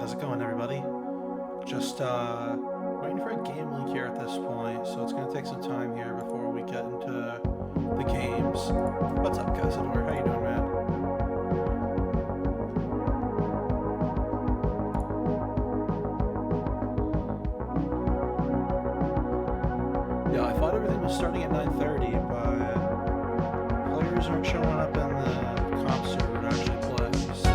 how's it going, everybody? Just waiting for a game link here at this point, so it's gonna take some time here before we get into the games. What's up, Cazador? How you doing, man? Yeah, I thought everything was starting at 9:30, but players aren't showing up in the comp server to actually play. So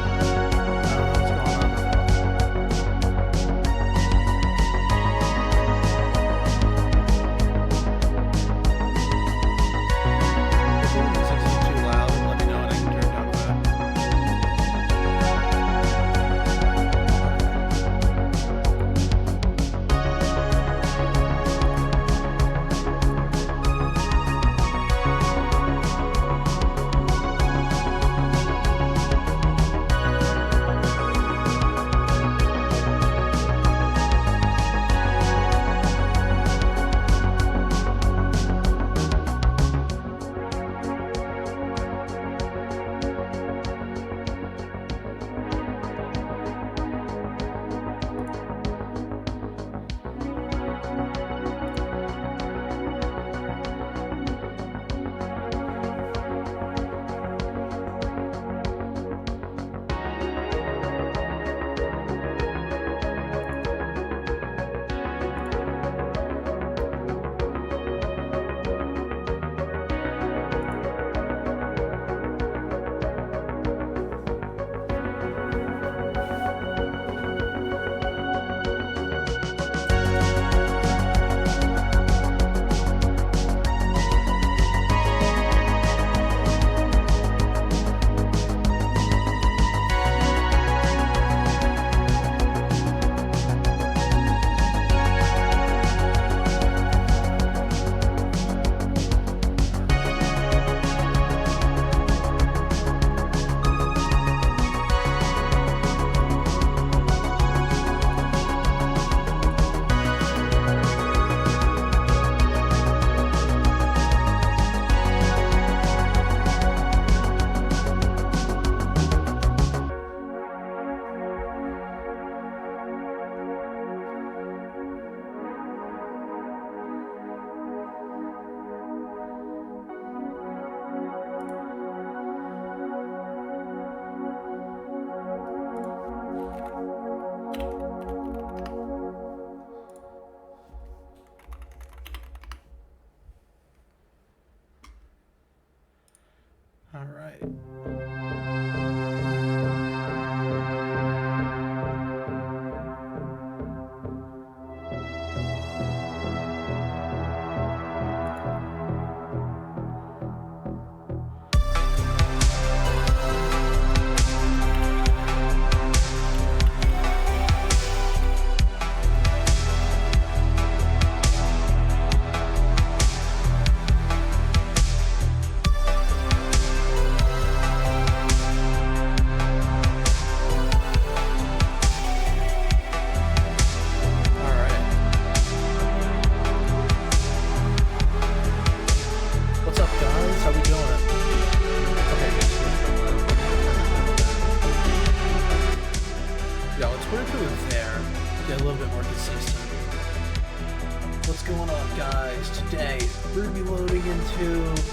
all right.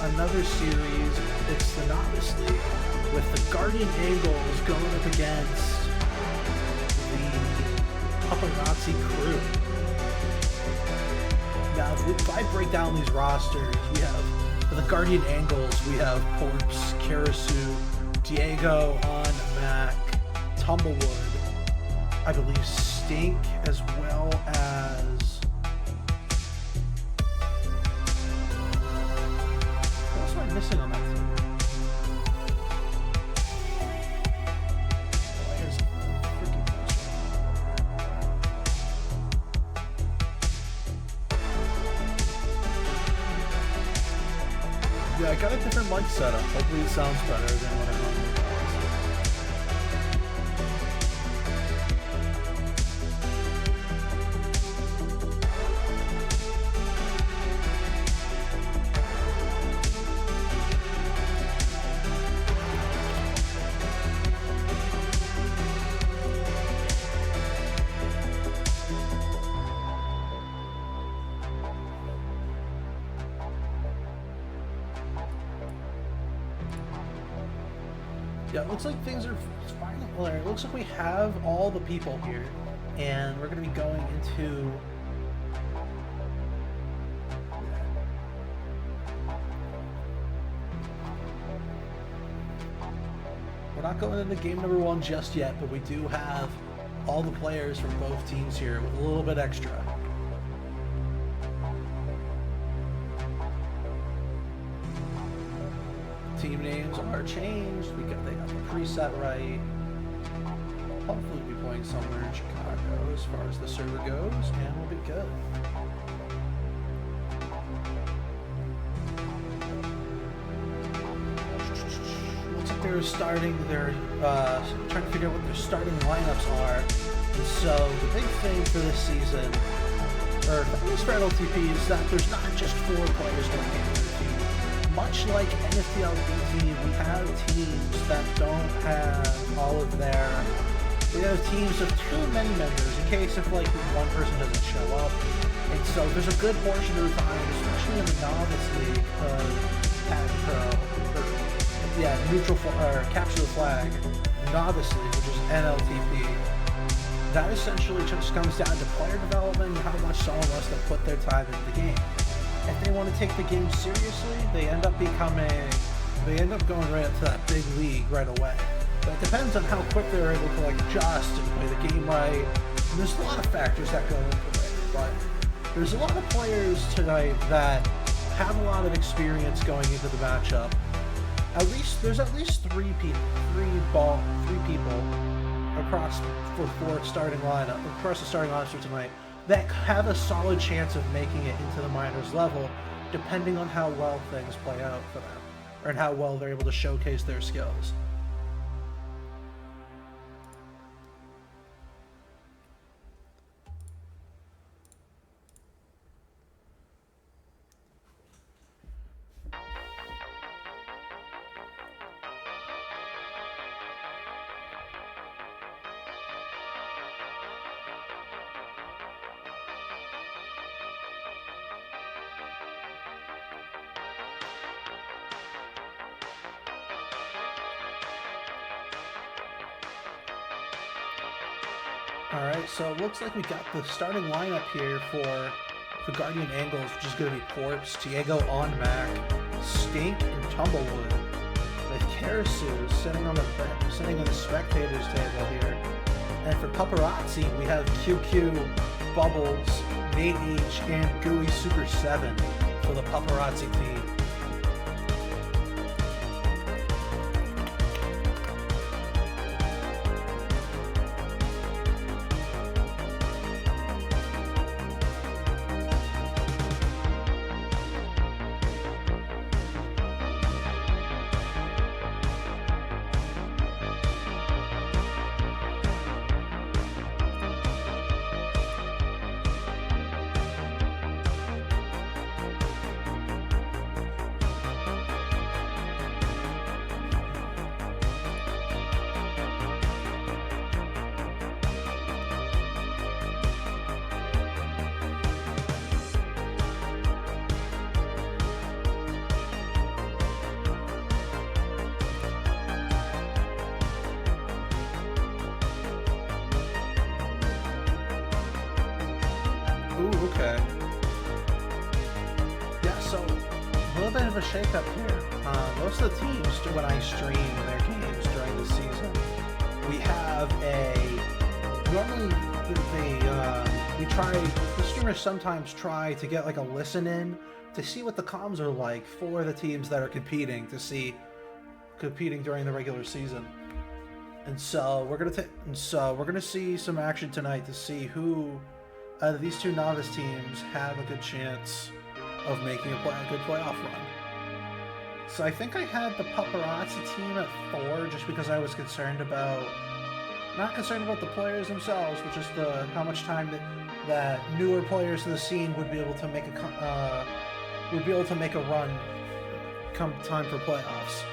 Another series. It's the Novice League with the Guardian Angles going up against the Puparazzi crew. Now, if I break down these rosters, we have for the Guardian Angles, we have Porps, Karasu, Diego, On, Mac, Tumblewood, I believe Stink, as well as missing on that team. Here's freaking yeah, I got a different mic setup. Hopefully it sounds better than what I'm on. Yeah, it looks like things are finally. Well, it looks like we have all the people here, and we're going to be going into. We're not going into game number 1 just yet, but we do have all the players from both teams here with a little bit extra. Team names are changed. They got the preset right. Hopefully we'll be playing somewhere in Chicago as far as the server goes, and we'll be good. Looks like they're starting their, trying to figure out what their starting lineups are. And so the big thing for this season, or at least for NLTP, is that there's not just 4 players going into the team. Much like NFTLBT, we have teams that don't have all of their. We have teams of too many members in case if like one person doesn't show up, and so there's a good portion of the time, especially in the novice league of neutral or capture the flag novice league, which is NLTP. That essentially just comes down to player development and how much someone wants to put their time into the game. If they want to take the game seriously, they end up going right up to that big league right away. But it depends on how quick they're able to like adjust and play the game right. And there's a lot of factors that go into it. But there's a lot of players tonight that have a lot of experience going into the matchup. There's at least 3 people across the starting lineups for tonight that have a solid chance of making it into the minors level, depending on how well things play out for them, and how well they're able to showcase their skills. Alright, so it looks like we got the starting lineup here for the Guardian Angles, which is going to be Corpse, Diego on Mac, Stink, and Tumblewood, with Karasu sitting in the spectators table here. And for Puparazzi, we have QQ, Bubbles, Nate H, and Gooey Super 7 for the Puparazzi team. Okay. Yeah, so a little bit of a shake-up here. Most of the teams, when I stream their games during the season, we have the streamers sometimes try to get like a listen in to see what the comms are like for the teams that are competing during the regular season. And so we're gonna see some action tonight to see who out of these 2 novice teams have a good chance of making a good playoff run. So I think I had the Puparazzi team at 4 just because I was not concerned about the players themselves, but just how much time that newer players to the scene would be able to make a run come time for playoffs.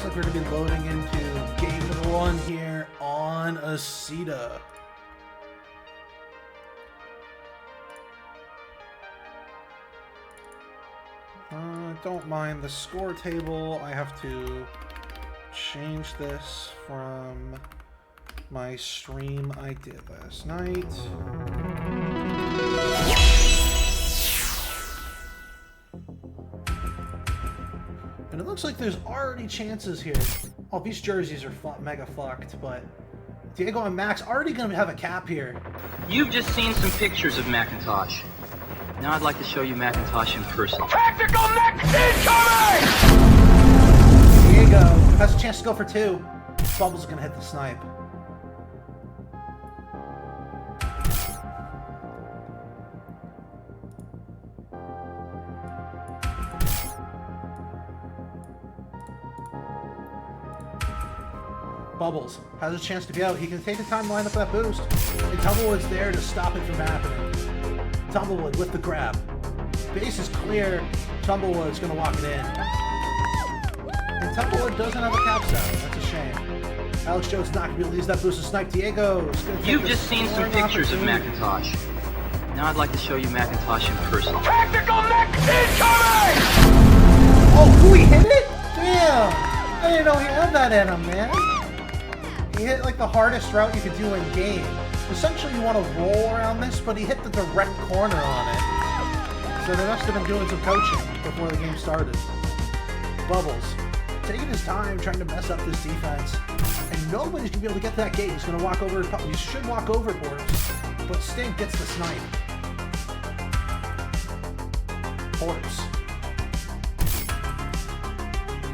like we're going to be loading into game number 1 here on Aceta. Don't mind the score table. I have to change this from my stream I did last night. And it looks like there's already chances here. Oh, these jerseys are mega fucked, but Diego and Max already going to have a cap here. You've just seen some pictures of Macintosh. Now I'd like to show you Macintosh in person. Tactical neck incoming! Diego has a chance to go for 2. Bubbles going to hit the snipe. Bubbles has a chance to be out. He can take the time to line up that boost. And Tumblewood's there to stop it from happening. Tumblewood with the grab. Base is clear. Tumblewood's going to walk it in. And Tumblewood doesn't have a cap set. That's a shame. Alex Jones not going to be able to use that boost to snipe. Diego's going to take You've just seen some pictures of Macintosh. Now I'd like to show you Macintosh in person. Tactical neck incoming! Oh, Gooey hit it? Damn! I didn't know he had that in him, man. He hit like the hardest route you could do in game. Essentially, you want to roll around this, but he hit the direct corner on it. So they must have been doing some coaching before the game started. Bubbles, taking his time, trying to mess up this defense. And nobody's going to be able to get to that gate. He's going to walk over. He should walk overboard. But Stink gets the snipe. Corpse.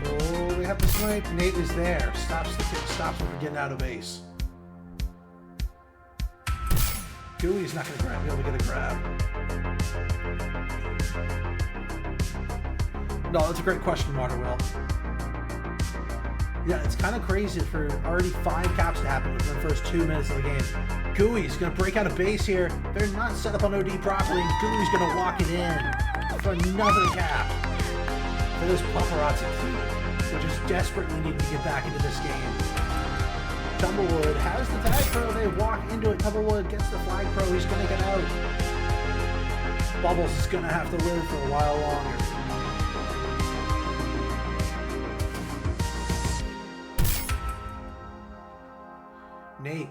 Oh, they have the snipe. Nate is there. Stops the kick. Stops him from getting out of base. Gooey's not going to be able to get a grab. No, that's a great question, Waterwell. Yeah, it's kind of crazy for already 5 caps to happen within the first 2 minutes of the game. Gooey's going to break out of base here. They're not set up on OD properly, and Gooey's going to walk it in for another cap. For this Puparazzi team, which is desperately needing to get back into this game. Tumblewood has the tag pro. They walk into it. Tumblewood gets the flag pro. He's going to get out. Bubbles is going to have to live for a while longer. Nate.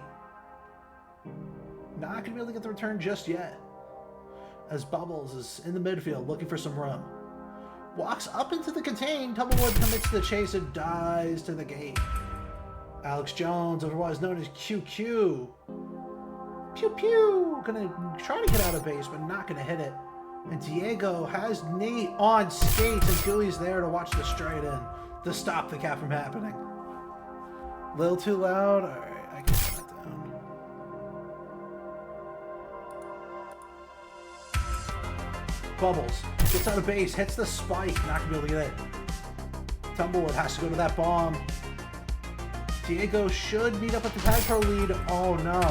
Not going to be able to get the return just yet. As Bubbles is in the midfield looking for some room. Walks up into the contain. Tumblewood commits the chase and dies to the gate. Alex Jones, otherwise known as QQ. Pew pew! Gonna try to get out of base, but not gonna hit it. And Diego has Nate on skates, and Gooey's there to watch the straight in to stop the cap from happening. A little too loud? Alright, I can turn it down. Bubbles gets out of base, hits the spike, not gonna be able to get it. Tumblewood has to go to that bomb. Diego should meet up with the tag pro lead. Oh no.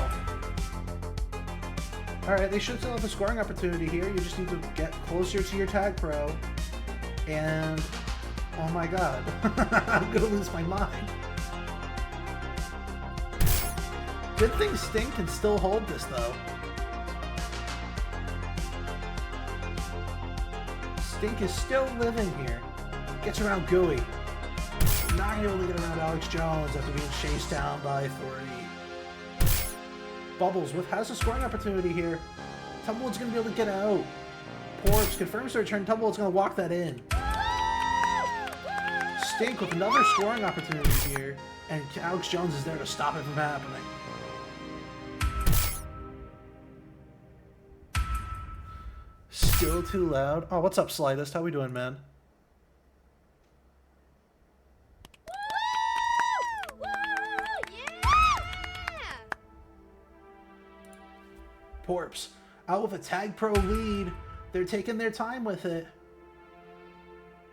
Alright, they should still have a scoring opportunity here. You just need to get closer to your tag pro. And oh my god. I'm gonna lose my mind. Good thing Stink can still hold this though. Stink is still living here. Gets around Gooey. Not able to get around Alex Jones after being chased down by 3. Bubbles has a scoring opportunity here. Tumblewood's going to be able to get out. Porps confirms the return. Tumblewood's going to walk that in. Stink with another scoring opportunity here. And Alex Jones is there to stop it from happening. Still too loud. Oh, what's up, Slightest? How we doing, man? Porps out with a tag pro lead. They're taking their time with it.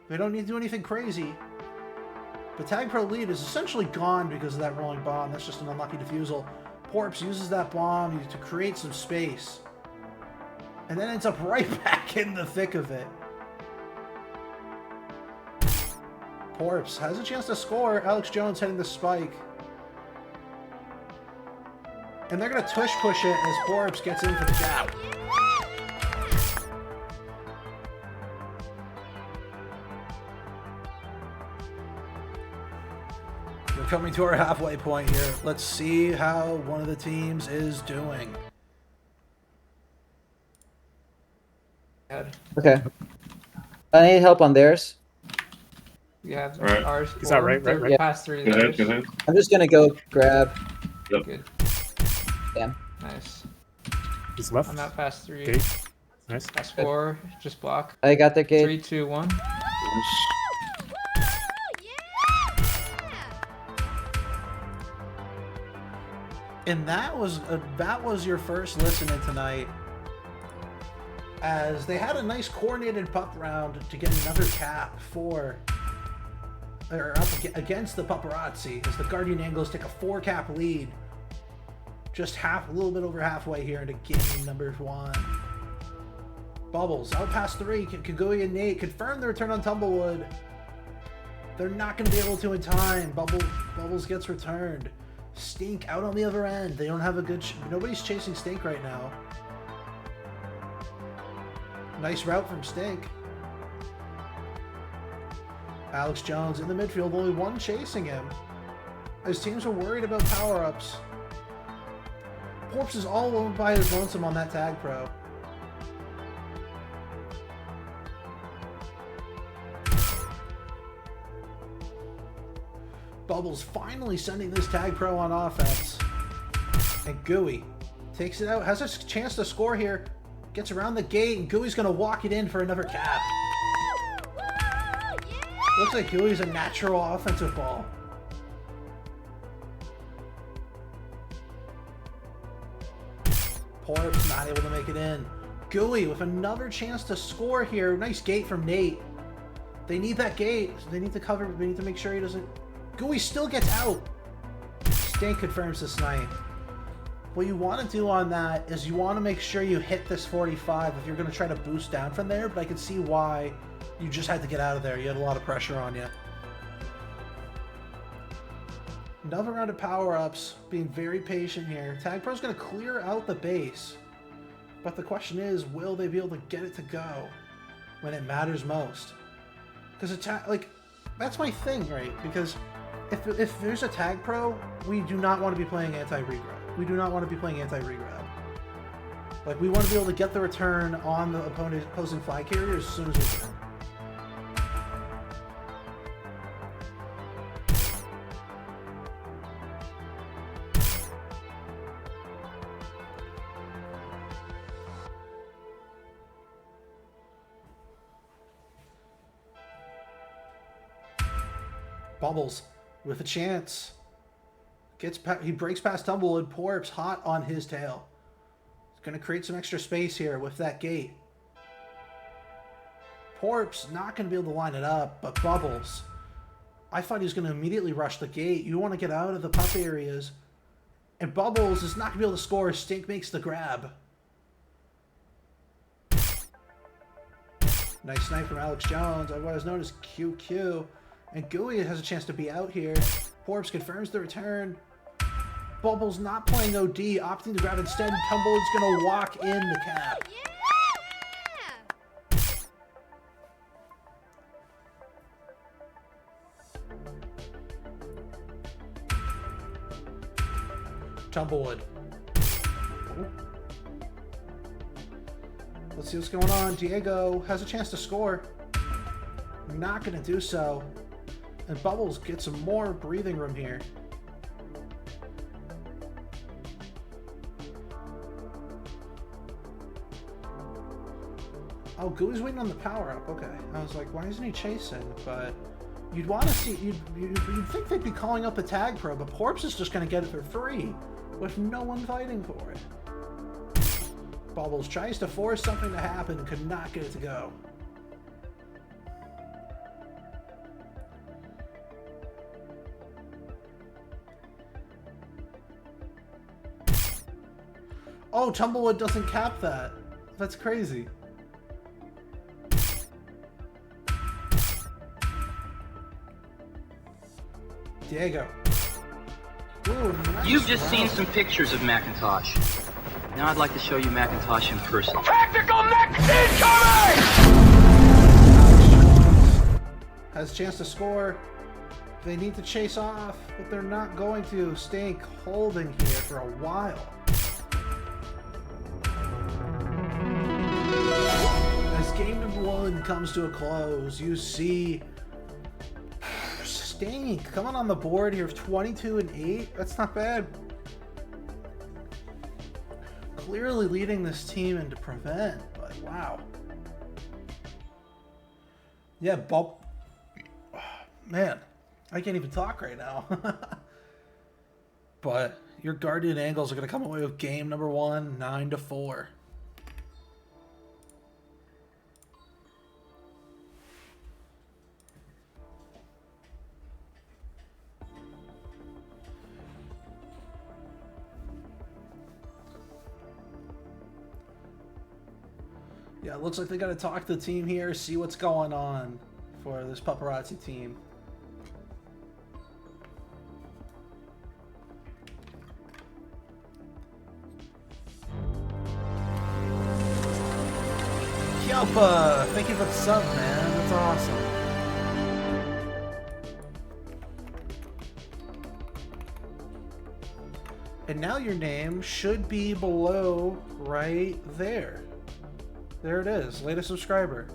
They don't need to do anything crazy. But tag pro lead is essentially gone because of that rolling bomb. That's just an unlucky defusal. Porps uses that bomb to create some space. And then ends up right back in the thick of it. Porps has a chance to score. Alex Jones hitting the spike. And they're going to tush push it as Porps gets in for the gap. We're coming to our halfway point here. Let's see how one of the teams is doing. Okay. I need help on theirs. We have Alright. ours. Is that right? Right. Past three. Go ahead, theirs. go ahead. I'm just gonna go grab. Good. Damn. Nice. He's left. I'm at past three. Gate. Nice. Past four. Just block. I got the gate. 3, 2, 1. And that was your first listening tonight, as they had a nice coordinated puck round to get another cap for, or up against the Puparazzi, as the Guardian Angles take a 4-cap lead, just a little bit over halfway here into game number 1. Bubbles out past 3. Kagui and Nate confirm the return on Tumblewood. They're not going to be able to in time. Bubbles gets returned. Stink out on the other end. They don't have a good... Nobody's chasing Stink right now. Nice route from Stink. Alex Jones in the midfield. Only one chasing him. His teams are worried about power-ups. Porps is all alone by his lonesome on that tag pro. Bubbles finally sending this tag pro on offense. And Gooey takes it out, has a chance to score here, gets around the gate, and Gooey's going to walk it in for another cap. Looks like Gooey's a natural offensive ball. Porps not able to make it in. Gooey with another chance to score here. Nice gate from Nate. They need that gate. They need to cover. They need to make sure he doesn't... Gooey still gets out. Stink confirms the snipe. What you want to do on that is you want to make sure you hit this 45 if you're going to try to boost down from there, but I can see why you just had to get out of there. You had a lot of pressure on you. Another round of power-ups, being very patient here. Tag Pro's going to clear out the base, but the question is, will they be able to get it to go when it matters most? Because that's my thing, right? Because if there's a tag pro, we do not want to be playing anti-regrab. We do not want to be playing anti-regrab. Like, we want to be able to get the return on the opposing flag carrier as soon as we can. Bubbles with a chance. He breaks past Tumblewood. Porps hot on his tail. He's going to create some extra space here with that gate. Porps not going to be able to line it up, but Bubbles, I thought he was going to immediately rush the gate. You want to get out of the pup areas. And Bubbles is not going to be able to score. Stink makes the grab. Nice snipe from Alex Jones, otherwise known as QQ. And Gooey has a chance to be out here. Porps confirms the return. Bubbles not playing OD, opting to grab instead. Tumblewood's going to walk in the cap. Tumblewood. Let's see what's going on. Diego has a chance to score. Not going to do so. And Bubbles gets some more breathing room here. Oh, Gooey's waiting on the power up. Okay. I was like, why isn't he chasing? But you'd want to see, you'd think they'd be calling up the tag pro, but Porps is just going to get it for free with no one fighting for it. Bubbles tries to force something to happen and could not get it to go. Oh, Tumblewood doesn't cap that. That's crazy. Diego. Ooh, nice You've just seen round. some pictures of Macintosh. Now I'd like to show you Macintosh in person. Tactical mech incoming! Has a chance to score. They need to chase off, but they're not going to. Stink holding here for a while. As game number 1 comes to a close, you see Stink coming on the board here of 22 and 8. That's not bad. Clearly leading this team into prevent, but wow. Yeah, Bob. Man, I can't even talk right now. But your Guardian Angles are going to come away with game number 1, 9-4. Yeah, it looks like they got to talk to the team here, see what's going on for this Puparazzi team. Kelpa, thank you for the sub, man. That's awesome. And now your name should be below right there. There it is, latest subscriber.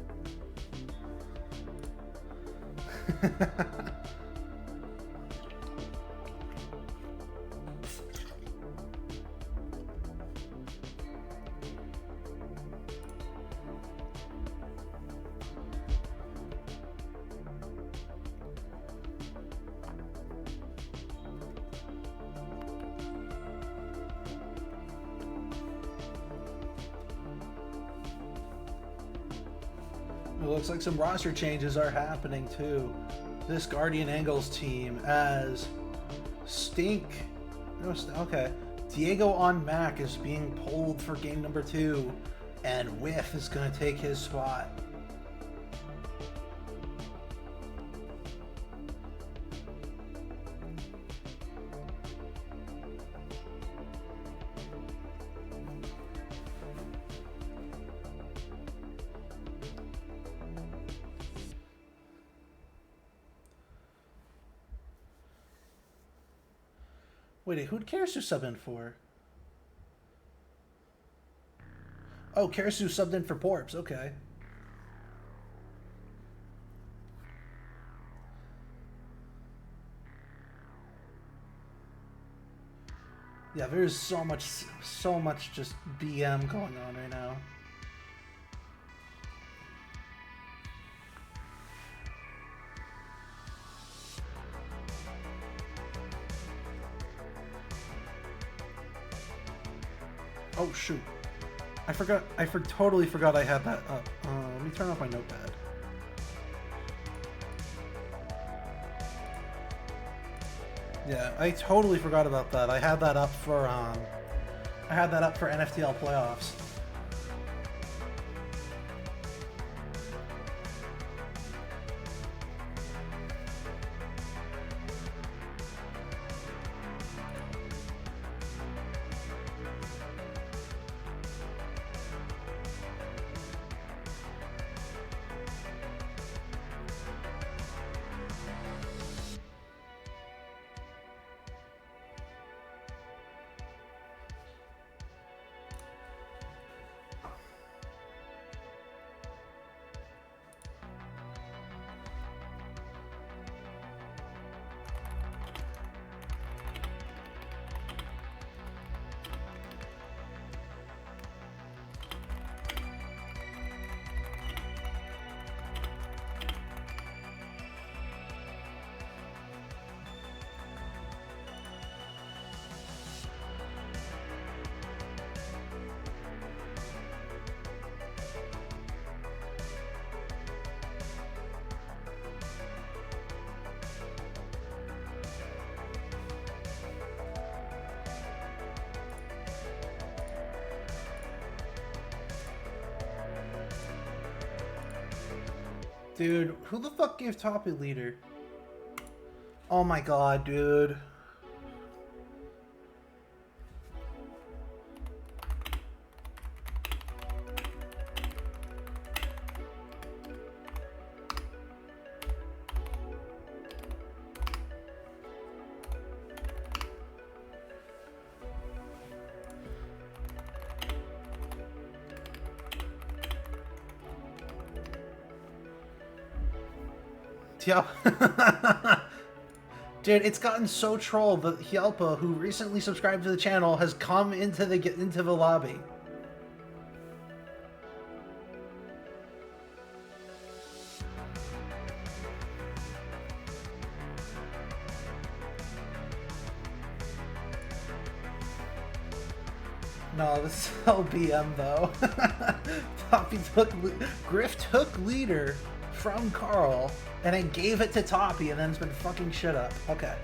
It looks like some roster changes are happening too. This Guardian Angles team as Stink. Okay. Diego on Mac is being pulled for game number 2, and Whiff is going to take his spot. Wait, who'd Karasu sub in for? Oh, Karasu subbed in for Porps, okay. Yeah, there's so much just BM going on right now. Oh shoot! I totally forgot I had that up. Let me turn off my notepad. Yeah, I totally forgot about that. I had that up for NFTL playoffs. Dude, who the fuck gave Toppy leader? Oh my god, dude. Yep. Dude, it's gotten so troll that Hyelpa, who recently subscribed to the channel, has come into the lobby. No, this is LBM though. Griff took leader from Carl and then gave it to Toppy and then it's been fucking shit up. Okay.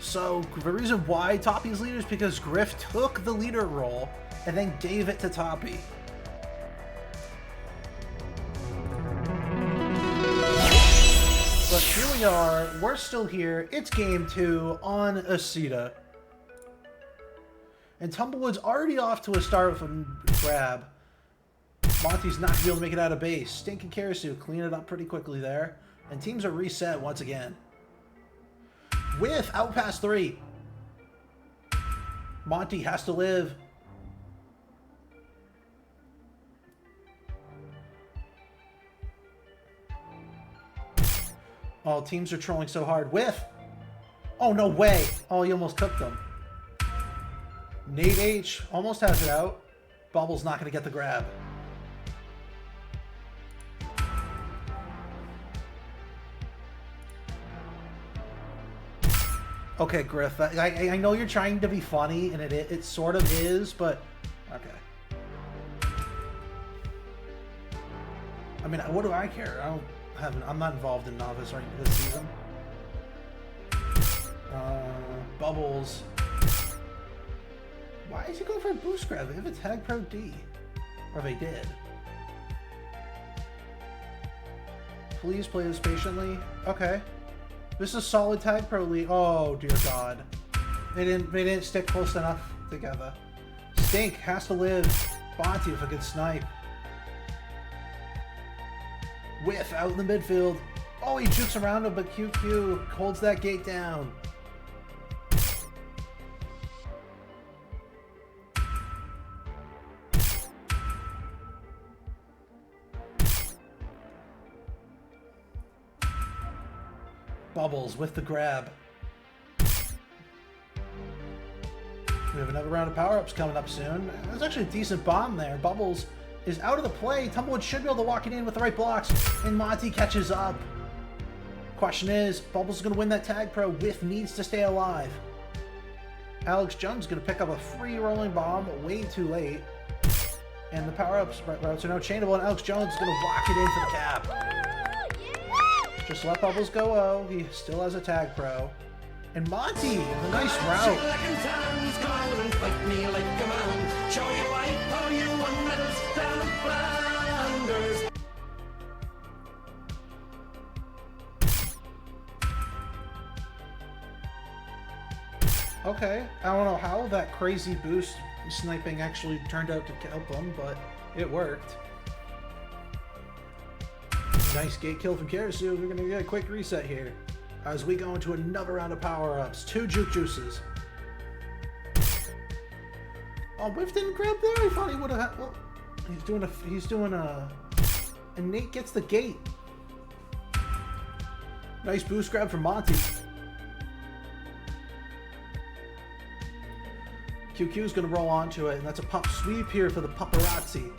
So the reason why Toppy's leader is because Griff took the leader role and then gave it to Toppy. But here we are, we're still here, it's game 2 on Asita. And Tumblewood's already off to a start with a grab. Monty's not going to be able to make it out of base. Stink and Karasu clean it up pretty quickly there. And teams are reset once again. With out past 3. Monty has to live. Oh, teams are trolling so hard. Whiff! Oh, no way! Oh, he almost cooked them. Nate H almost has it out. Bubble's not going to get the grab. Okay, Griff. I know you're trying to be funny, and it sort of is, but... Okay. I mean, what do I care? I'm not involved in Novice right this season. Bubbles. Why is he going for a boost grab? They have a tag pro D. Or they did. Please play this patiently. Okay. This is solid tag pro lead. Oh dear God. They didn't stick close enough together. Stink has to live. Bonte with a good snipe. Whiff out in the midfield. Oh, he jukes around him, but QQ holds that gate down. Bubbles with the grab. We have another round of power-ups coming up soon. There's actually a decent bomb there. Bubbles is out of the play. Tumblewood should be able to walk it in with the right blocks, and Monty catches up. Question is, Bubbles is going to win that tag pro. Whiff needs to stay alive. Alex Jones is going to pick up a free rolling bomb way too late. And the power-ups routes are now chainable, and Alex Jones is going to walk it in for the cap. Just let Bubbles go. Oh, he still has a tag pro. And Monty, a nice route. Okay, I don't know how that crazy boost sniping actually turned out to help them, but it worked. Nice gate kill from Karasu. We're gonna get a quick reset here as we go into another round of power-ups. 2 juke juices. Oh, Whiff didn't grab there. I thought he would have had. Well, he's doing a. And Nate gets the gate. Nice boost grab from Monty. QQ's gonna roll onto it, and that's a pop sweep here for the Puparazzi.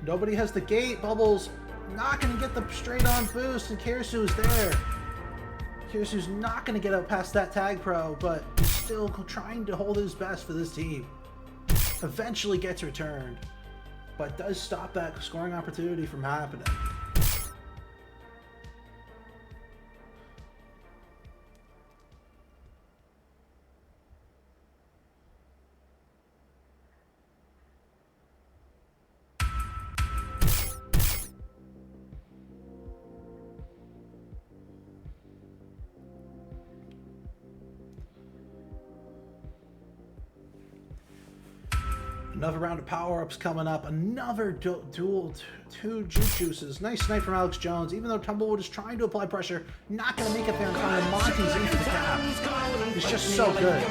Nobody has the gate. Bubbles not gonna get the straight on boost, and Karasu is there. Karasu's not gonna get out past that tag pro, but he's still trying to hold his best for this team. Eventually gets returned, but does stop that scoring opportunity from happening. Another round of power-ups coming up. Another duel, two juke juices. Nice snipe from Alex Jones. Even though Tumblewood is trying to apply pressure, not going to make it there in time. Monty's in for the cap. He's just so good.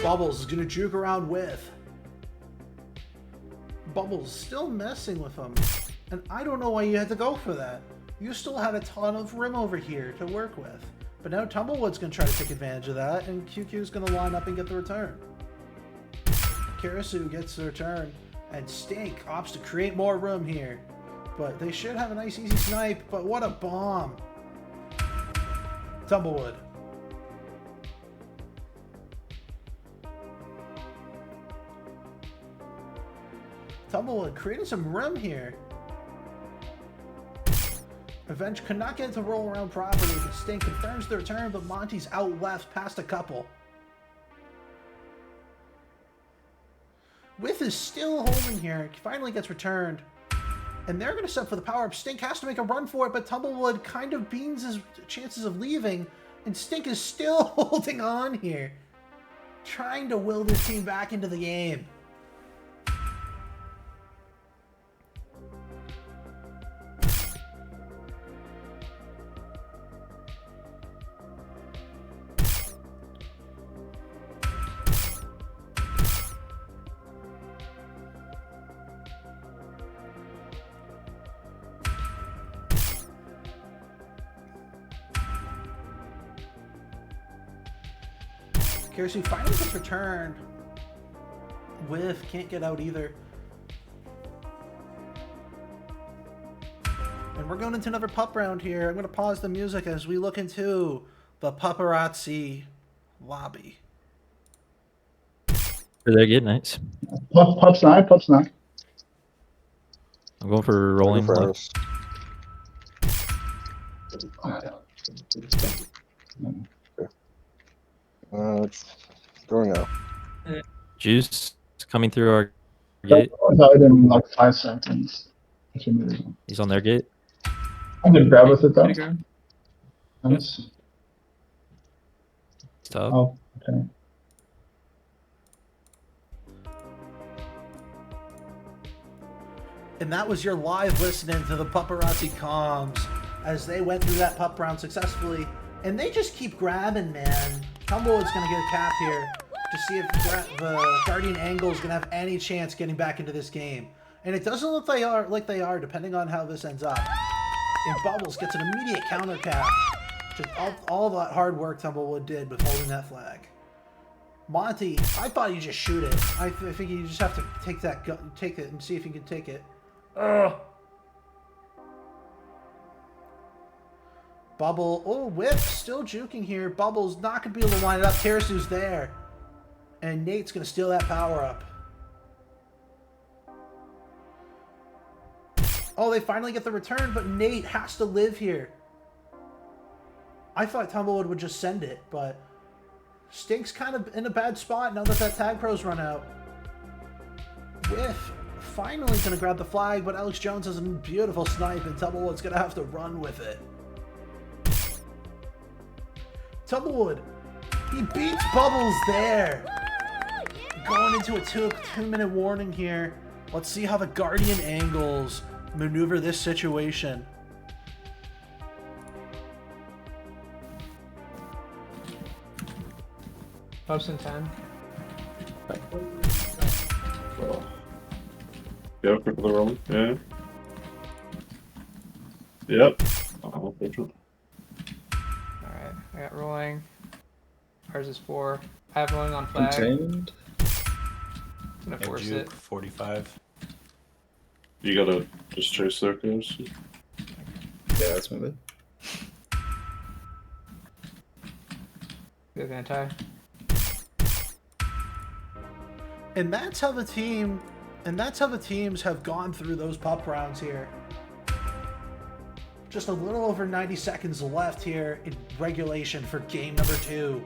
Bubbles is going to juke around with. Bubbles still messing with him. And I don't know why you had to go for that. You still had a ton of rim over here to work with. But now Tumblewood's going to try to take advantage of that, and QQ's going to line up and get the return. Karasu gets the return, and Stink opts to create more room here. But they should have a nice easy snipe, but what a bomb. Tumblewood. Tumblewood creating some room here. Avenge could not get it to roll around properly, but Stink confirms the return, but Monty's out left past a couple. With is still holding here, finally gets returned. And they're going to set for the power-up. Stink has to make a run for it, but Tumblewood kind of beans his chances of leaving, and Stink is still holding on here. Trying to will this team back into the game. Karasu finally gets returned. Whiff, can't get out either. And we're going into another pup round here. I'm going to pause the music as we look into the Puparazzi lobby. For their gate, nice. Pop snack. I'm going for rolling. It's going out. Juice coming through our gate. Died in like 5 seconds. He's on their gate. I'm gonna grab with it though. Nice. Stop. Oh, okay. And that was your live listening to the Puparazzi comms as they went through that pup round successfully. And they just keep grabbing, man. Tumblewood's going to get a cap here to see if the Guardian Angle is going to have any chance getting back into this game. And it doesn't look like they are, depending on how this ends up. And Bubbles gets an immediate counter cap. Just all that hard work Tumblewood did with holding that flag. Monty, I thought you just shoot it. I think you just have to take it and see if you can take it. Ugh. Bubble, oh, Whip still juking here. Bubble's not going to be able to line it up. Terasu's there. And Nate's going to steal that power up. Oh, they finally get the return, but Nate has to live here. I thought Tumblewood would just send it, but Stink's kind of in a bad spot now that tag pro's run out. Whiff finally going to grab the flag, but Alex Jones has a beautiful snipe, and Tumblewood's going to have to run with it. Tumblewood, he beats Bubbles there. Going into a two-minute warning here. Let's see how the Guardian Angles maneuver this situation. Pups in 10. Yeah, quick with the roll. Yeah. Yep. Oh, Alright, I got rolling. Ours is 4. I have rolling on flag. Contained. I'm gonna force it. 45. you gotta just chase circles. Yeah, that's my bad. Good anti. And that's how the teams have gone through those pup rounds here. Just a little over 90 seconds left here in regulation for game number 2.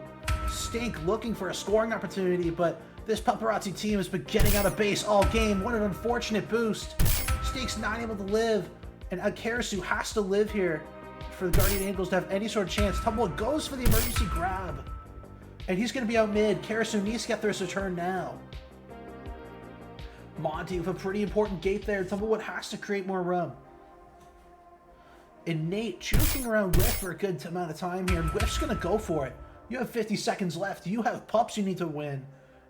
Stink looking for a scoring opportunity, but this Puparazzi team has been getting out of base all game. What an unfortunate boost. Stink's not able to live, and Karasu has to live here for the Guardian Angles to have any sort of chance. Tumblewood goes for the emergency grab. And he's going to be out mid. Karasu needs to get this return now. Monty with a pretty important gate there. Tumblewood has to create more room. And Nate juking around Whiff for a good amount of time here. And Whiff's going to go for it. You have 50 seconds left. You have pups you need to win.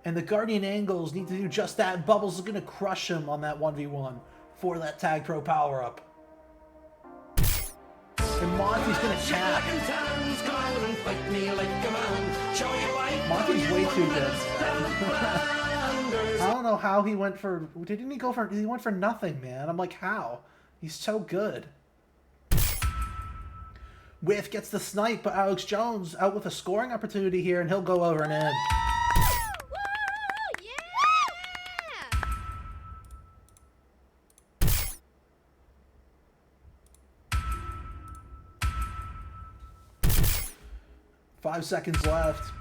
And the Guardian Angles need to do just that. And Bubbles is going to crush him on that 1v1 for that Tag Pro power-up. And Monty's going to cap. Monty's way too good. I don't know how he went for... Didn't he go for... He went for nothing, man. I'm like, how? He's so good. Whiff gets the snipe, but Alex Jones out with a scoring opportunity here, and he'll go over and in. Yeah! 5 seconds left.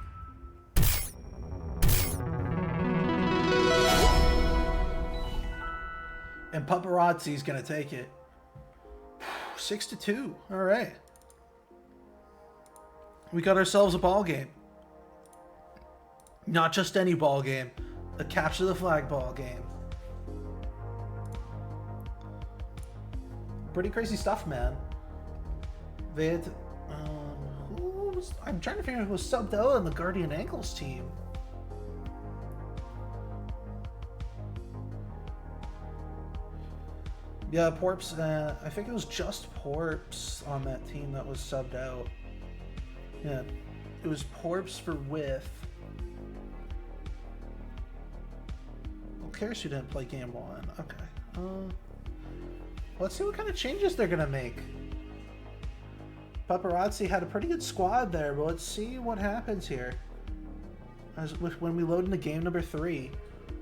And Puparazzi's gonna take it. 6-2. All right. We got ourselves a ball game. Not just any ball game. A capture the flag ball game. Pretty crazy stuff, man. They had, who was, I'm trying to figure out who was subbed out on the Guardian Angles team. Yeah, Porps, I think it was just Porps on that team that was subbed out. Yeah, it was Porps for Whiff. Well, Karasu didn't play game 1. Okay. Let's see what kind of changes they're gonna make. Puparazzi had a pretty good squad there, but let's see what happens here when we load into game number 3.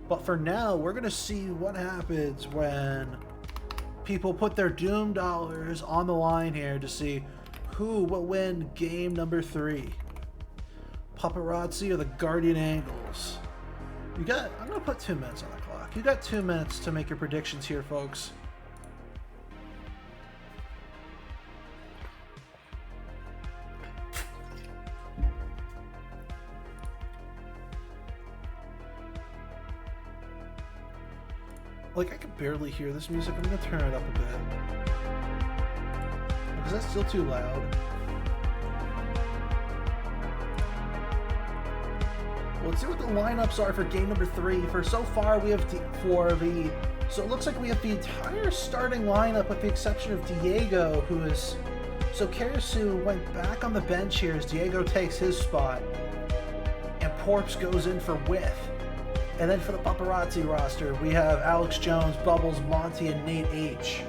But for now, we're gonna see what happens when people put their Doom dollars on the line here to see who will win game number 3. Puparazzi or the Guardian Angles? I'm gonna put 2 minutes on the clock. You got 2 minutes to make your predictions here, folks. Like, I can barely hear this music. I'm gonna turn it up a bit. Because that's still too loud. Well, let's see what the lineups are for game number 3. For so far, we have so it looks like we have the entire starting lineup with the exception of Diego, who is... So Karasu went back on the bench here as Diego takes his spot. And Porps goes in for Whiff. And then for the Puparazzi roster, we have Alex Jones, Bubbles, Monty, and Nate H.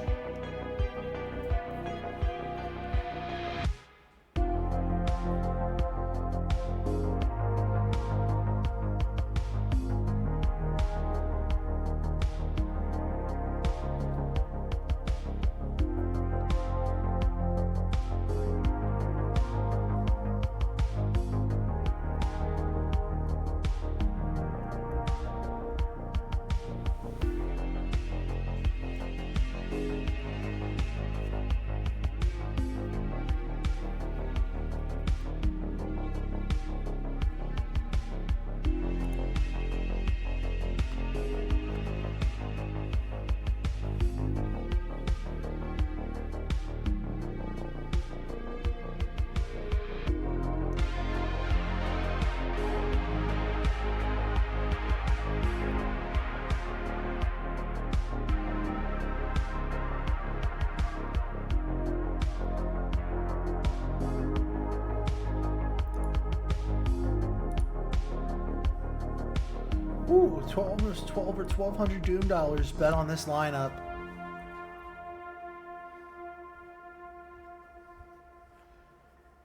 Ooh, 12 or 1,200 Doom dollars bet on this lineup.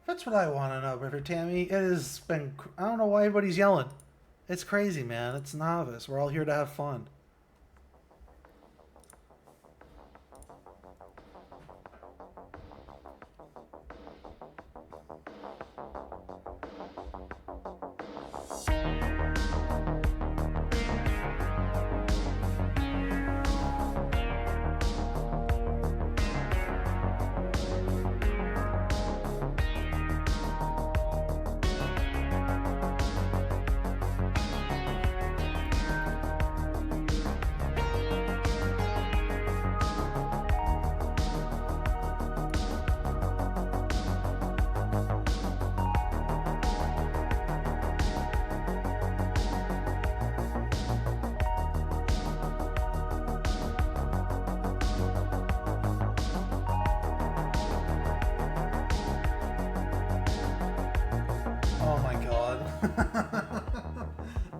That's what I want to know, River Tammy. It has been... I don't know why everybody's yelling. It's crazy, man. It's novice. We're all here to have fun.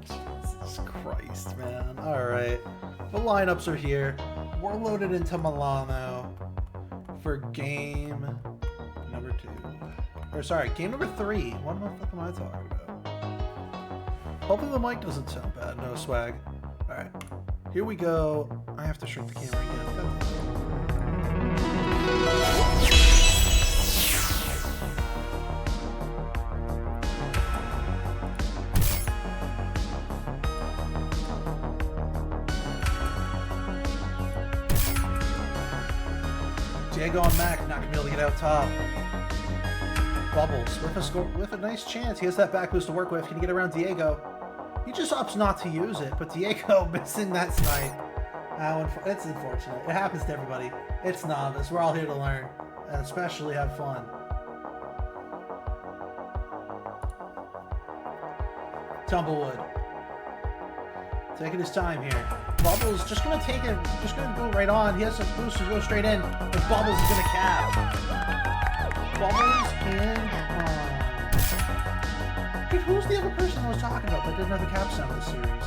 Jesus Christ, man. Alright. The lineups are here. We're loaded into Milano for game number 2. Or sorry, game number 3. What the fuck am I talking about? Hopefully the mic doesn't sound bad. No swag. Alright. Here we go. I have to shrink the camera again. Diego and Mac not gonna be able to get out top. Bubbles with a nice chance. He has that back boost to work with. Can he get around Diego? He just opts not to use it, but Diego missing that snipe. It's unfortunate. It happens to everybody. It's novice. We're all here to learn, and especially have fun. Tumblewood. Taking his time here. Bubbles just gonna take it, just gonna go right on. He has some boost to go straight in, and Bubbles is gonna cap. Bubbles in. Dude, who's the other person I was talking about that didn't have the cap sound this series?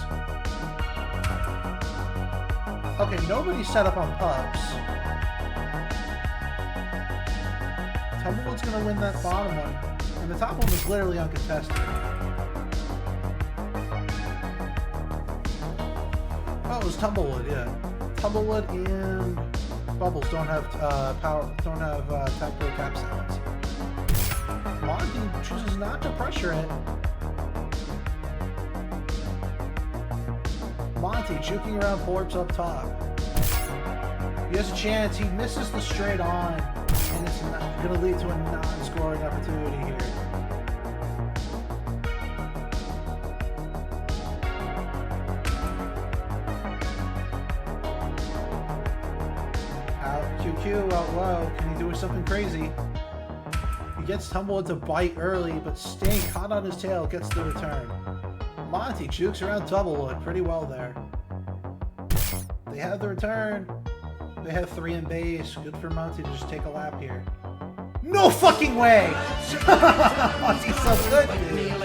Okay, nobody's set up on pubs. Tumblewood's gonna win that bottom one, and the top one was literally uncontested. Oh, it was Tumblewood, yeah. Tumblewood and Bubbles don't have tactical cap sounds. Monty chooses not to pressure it. Monty juking around Forbes up top. He has a chance. He misses the straight on, and it's going to lead to a non-scoring opportunity here. QQ out low. Can he do something crazy? He gets Tumblewood to bite early, but staying caught on his tail gets the return. Monty jukes around Tumblewood pretty well there. They have the return. They have 3 in base. Good for Monty to just take a lap here. No fucking way! Monty's so good, dude.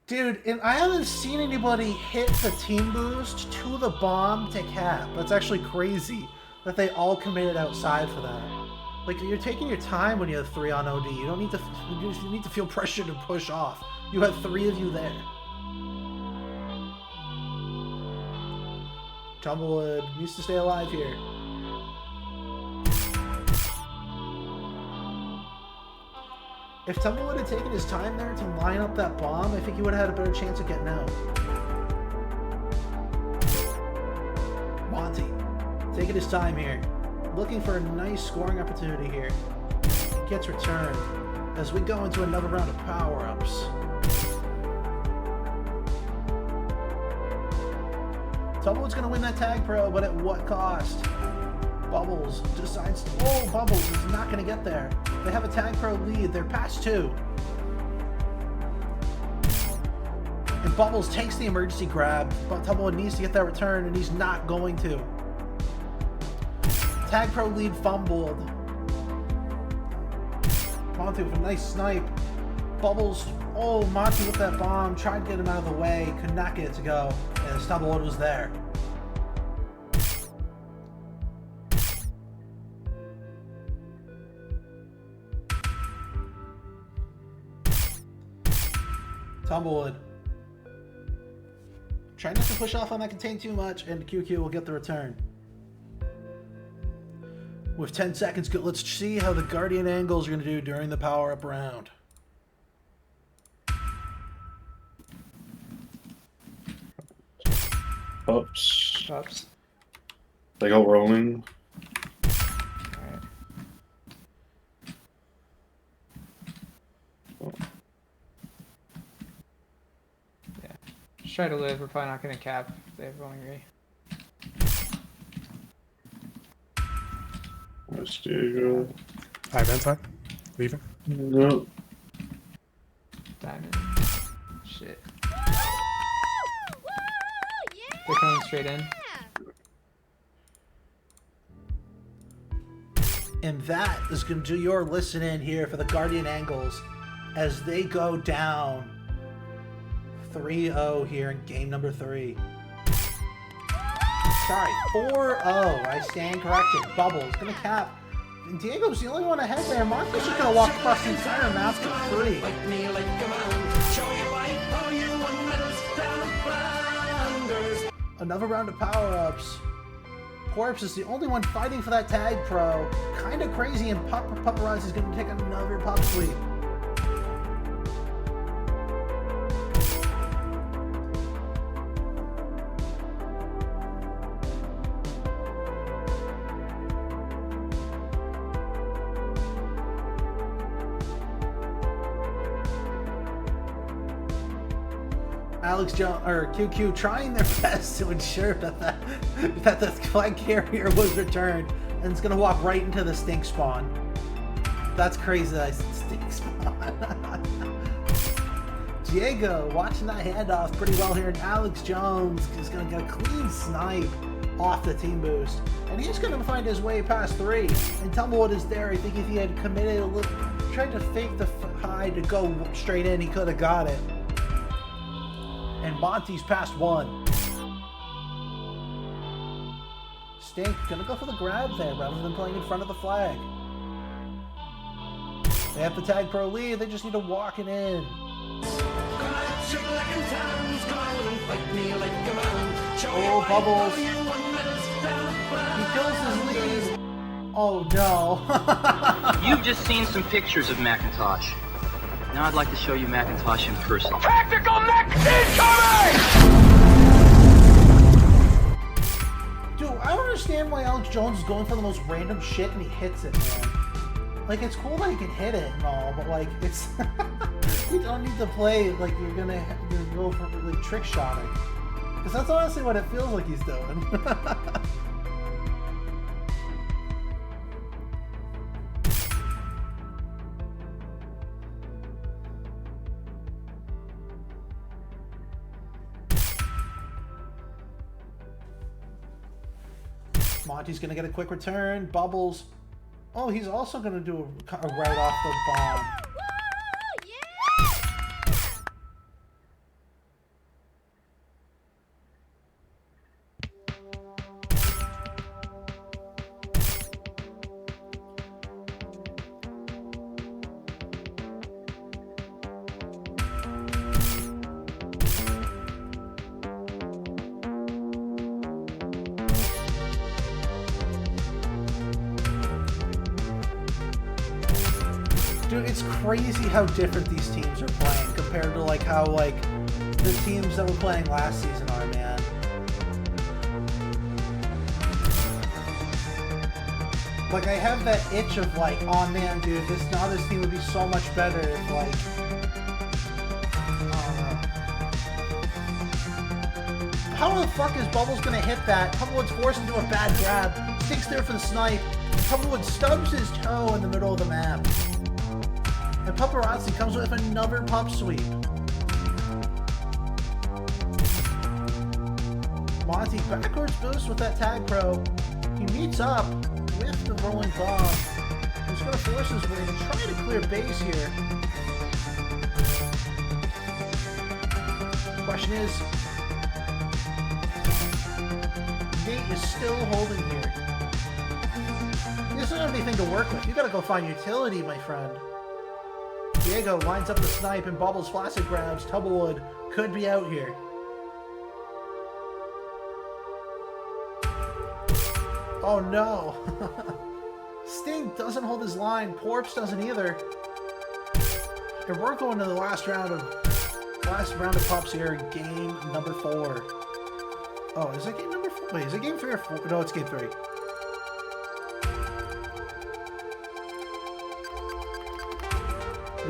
Dude, and I haven't seen anybody hit the team boost to the bomb to cap. That's actually crazy that they all committed outside for that. Like, you're taking your time when you have 3 on OD. You don't need to. You need to feel pressure to push off. You had 3 of you there. Tumblewood needs to stay alive here. If Tumblewood had taken his time there to line up that bomb, I think he would have had a better chance of getting out. Monty, taking his time here. Looking for a nice scoring opportunity here. He gets returned as we go into another round of power-ups. Tumblewood's going to win that tag pro, but at what cost? Bubbles decides to... Oh, Bubbles is not going to get there. They have a tag pro lead. They're past 2. And Bubbles takes the emergency grab, but Tumblewood needs to get that return, and he's not going to. Tag pro lead fumbled. Monty with a nice snipe. Bubbles... Oh, Monty with that bomb. Tried to get him out of the way. Could not get it to go. And Tumblewood was there. Tumblewood. Try not to push off on that contain too much, and QQ will get the return. With 10 seconds, let's see how the Guardian Angles are going to do during the power-up round. Ups. Ups. They go rolling. Alright. Yeah. Just try to live. We're probably not going to cap if they have rolling re. Nice Diego. Inside. Leaving. No. Diamond. Shit. They're coming straight in. And that is going to do your listen in here for the Guardian Angles as they go down 3-0 here in game number 3. Sorry, 4-0. I stand corrected. Bubbles going to cap. And Diego's the only one ahead there. Marco's just going to walk across the entire map for free. Another round of power-ups. Corpse is the only one fighting for that tag pro. Kind of crazy, and Puparazzi is going to take another pop sweep. Alex Jones or QQ trying their best to ensure that the flag carrier was returned, and it's gonna walk right into the stink spawn. That's crazy that I said stink spawn. Diego watching that handoff pretty well here, and Alex Jones is gonna get a clean snipe off the team boost, and he's gonna find his way past 3. And Tumblewood is there. I think if he had committed a little, tried to fake the high to go straight in, he could have got it. And Monty's past 1. Stink gonna go for the grab there rather than playing in front of the flag. They have the tag pro lead, they just need to walk it in. Oh, Bubbles. He kills his lead. Oh no. You've just seen some pictures of Macintosh. Now I'd like to show you Macintosh in person. Tactical mech incoming! Dude, I don't understand why Alex Jones is going for the most random shit and he hits it, man. Like, it's cool that he can hit it and all, but like, it's... you don't need to play like you're gonna go for like trick shotting. Because that's honestly what it feels like he's doing. Monty's gonna get a quick return. Bubbles. Oh, he's also gonna do a right off the bomb. Dude, it's crazy how different these teams are playing compared to like how like the teams that were playing last season are, man. Like I have that itch of like, oh man, dude, this team would be so much better if like, how the fuck is Bubbles gonna hit that? Tumblewood's forced into a bad grab, sticks there for the snipe. Tumblewood stubs his toe in the middle of the map. And Puparazzi comes with another pop sweep. Monty backwards boost with that tag pro. He meets up with the rolling bomb. He's going to force his way to try to clear base here. Question is, Nate is still holding here. He doesn't have anything to work with. You got to go find utility, my friend. Diego lines up the snipe and Bubbles flaccid grabs. Tumblewood could be out here. Oh no. Sting doesn't hold his line. Porps doesn't either. And we're going to the last round of pops here in game number 4. Oh, is it game number 4? Wait, is it game 3 or 4? No, it's game 3.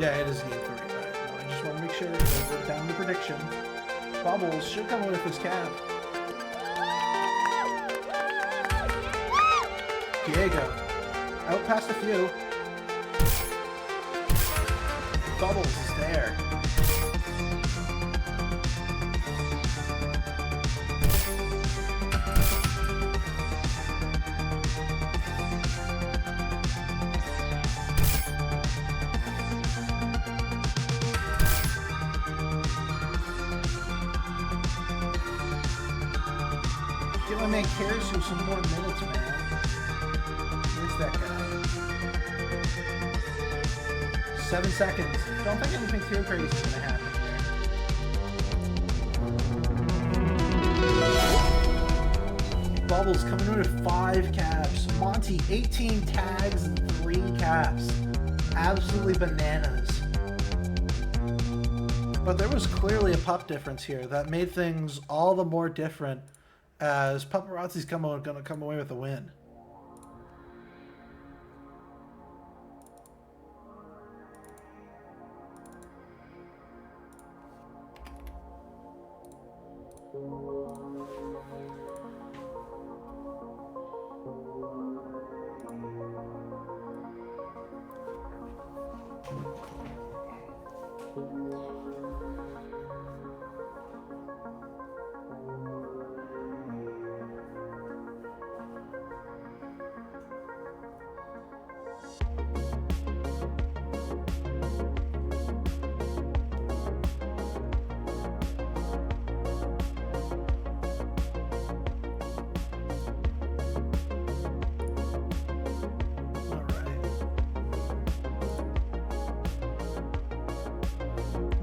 Yeah, it is game 3. Right. No, I just want to make sure that I wrote down the prediction. Bubbles should come with his cap. Diego, out past a few. Bubbles is there. give my man Karasu some more minutes, man. Where's that guy? 7 seconds. Don't think anything too crazy is gonna happen here. Bubbles coming in with 5 caps. Monty, 18 tags and 3 caps. Absolutely bananas. But there was clearly a pup difference here that made things all the more different as Puparazzi's gonna come away with a win.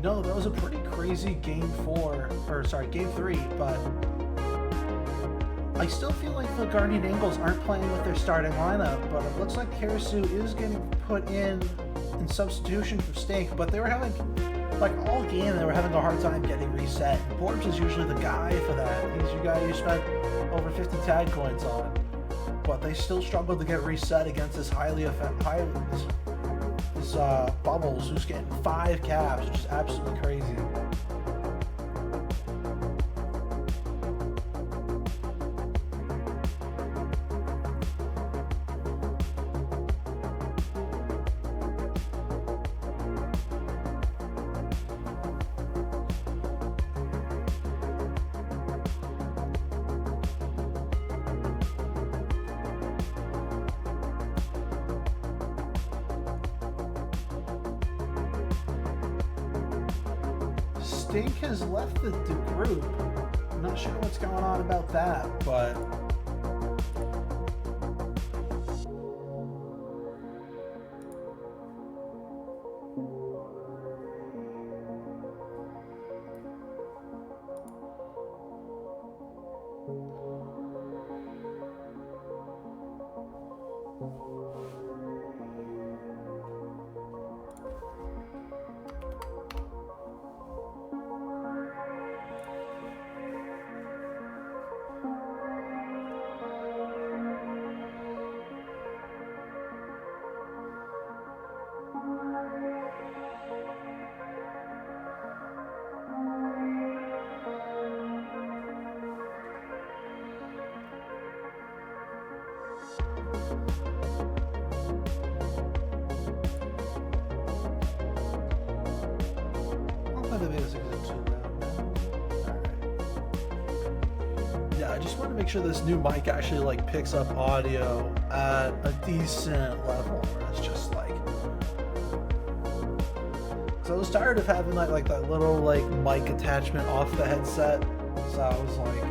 No, that was a pretty crazy game 3, but I still feel like the Guardian Angles aren't playing with their starting lineup, but it looks like Karasu is getting put in substitution for Stink, but they were having, like all game, they were having a hard time getting reset. Forbes is usually the guy for that. He's your guy you spent over 50 tag coins on, but they still struggled to get reset against this Bubbles, who's getting 5 caps, which is absolutely crazy. Stink has left the group. I'm not sure what's going on about that, but I just want to make sure this new mic actually like picks up audio at a decent level, where it's just like, so I was tired of having like that little like mic attachment off the headset, so I was like,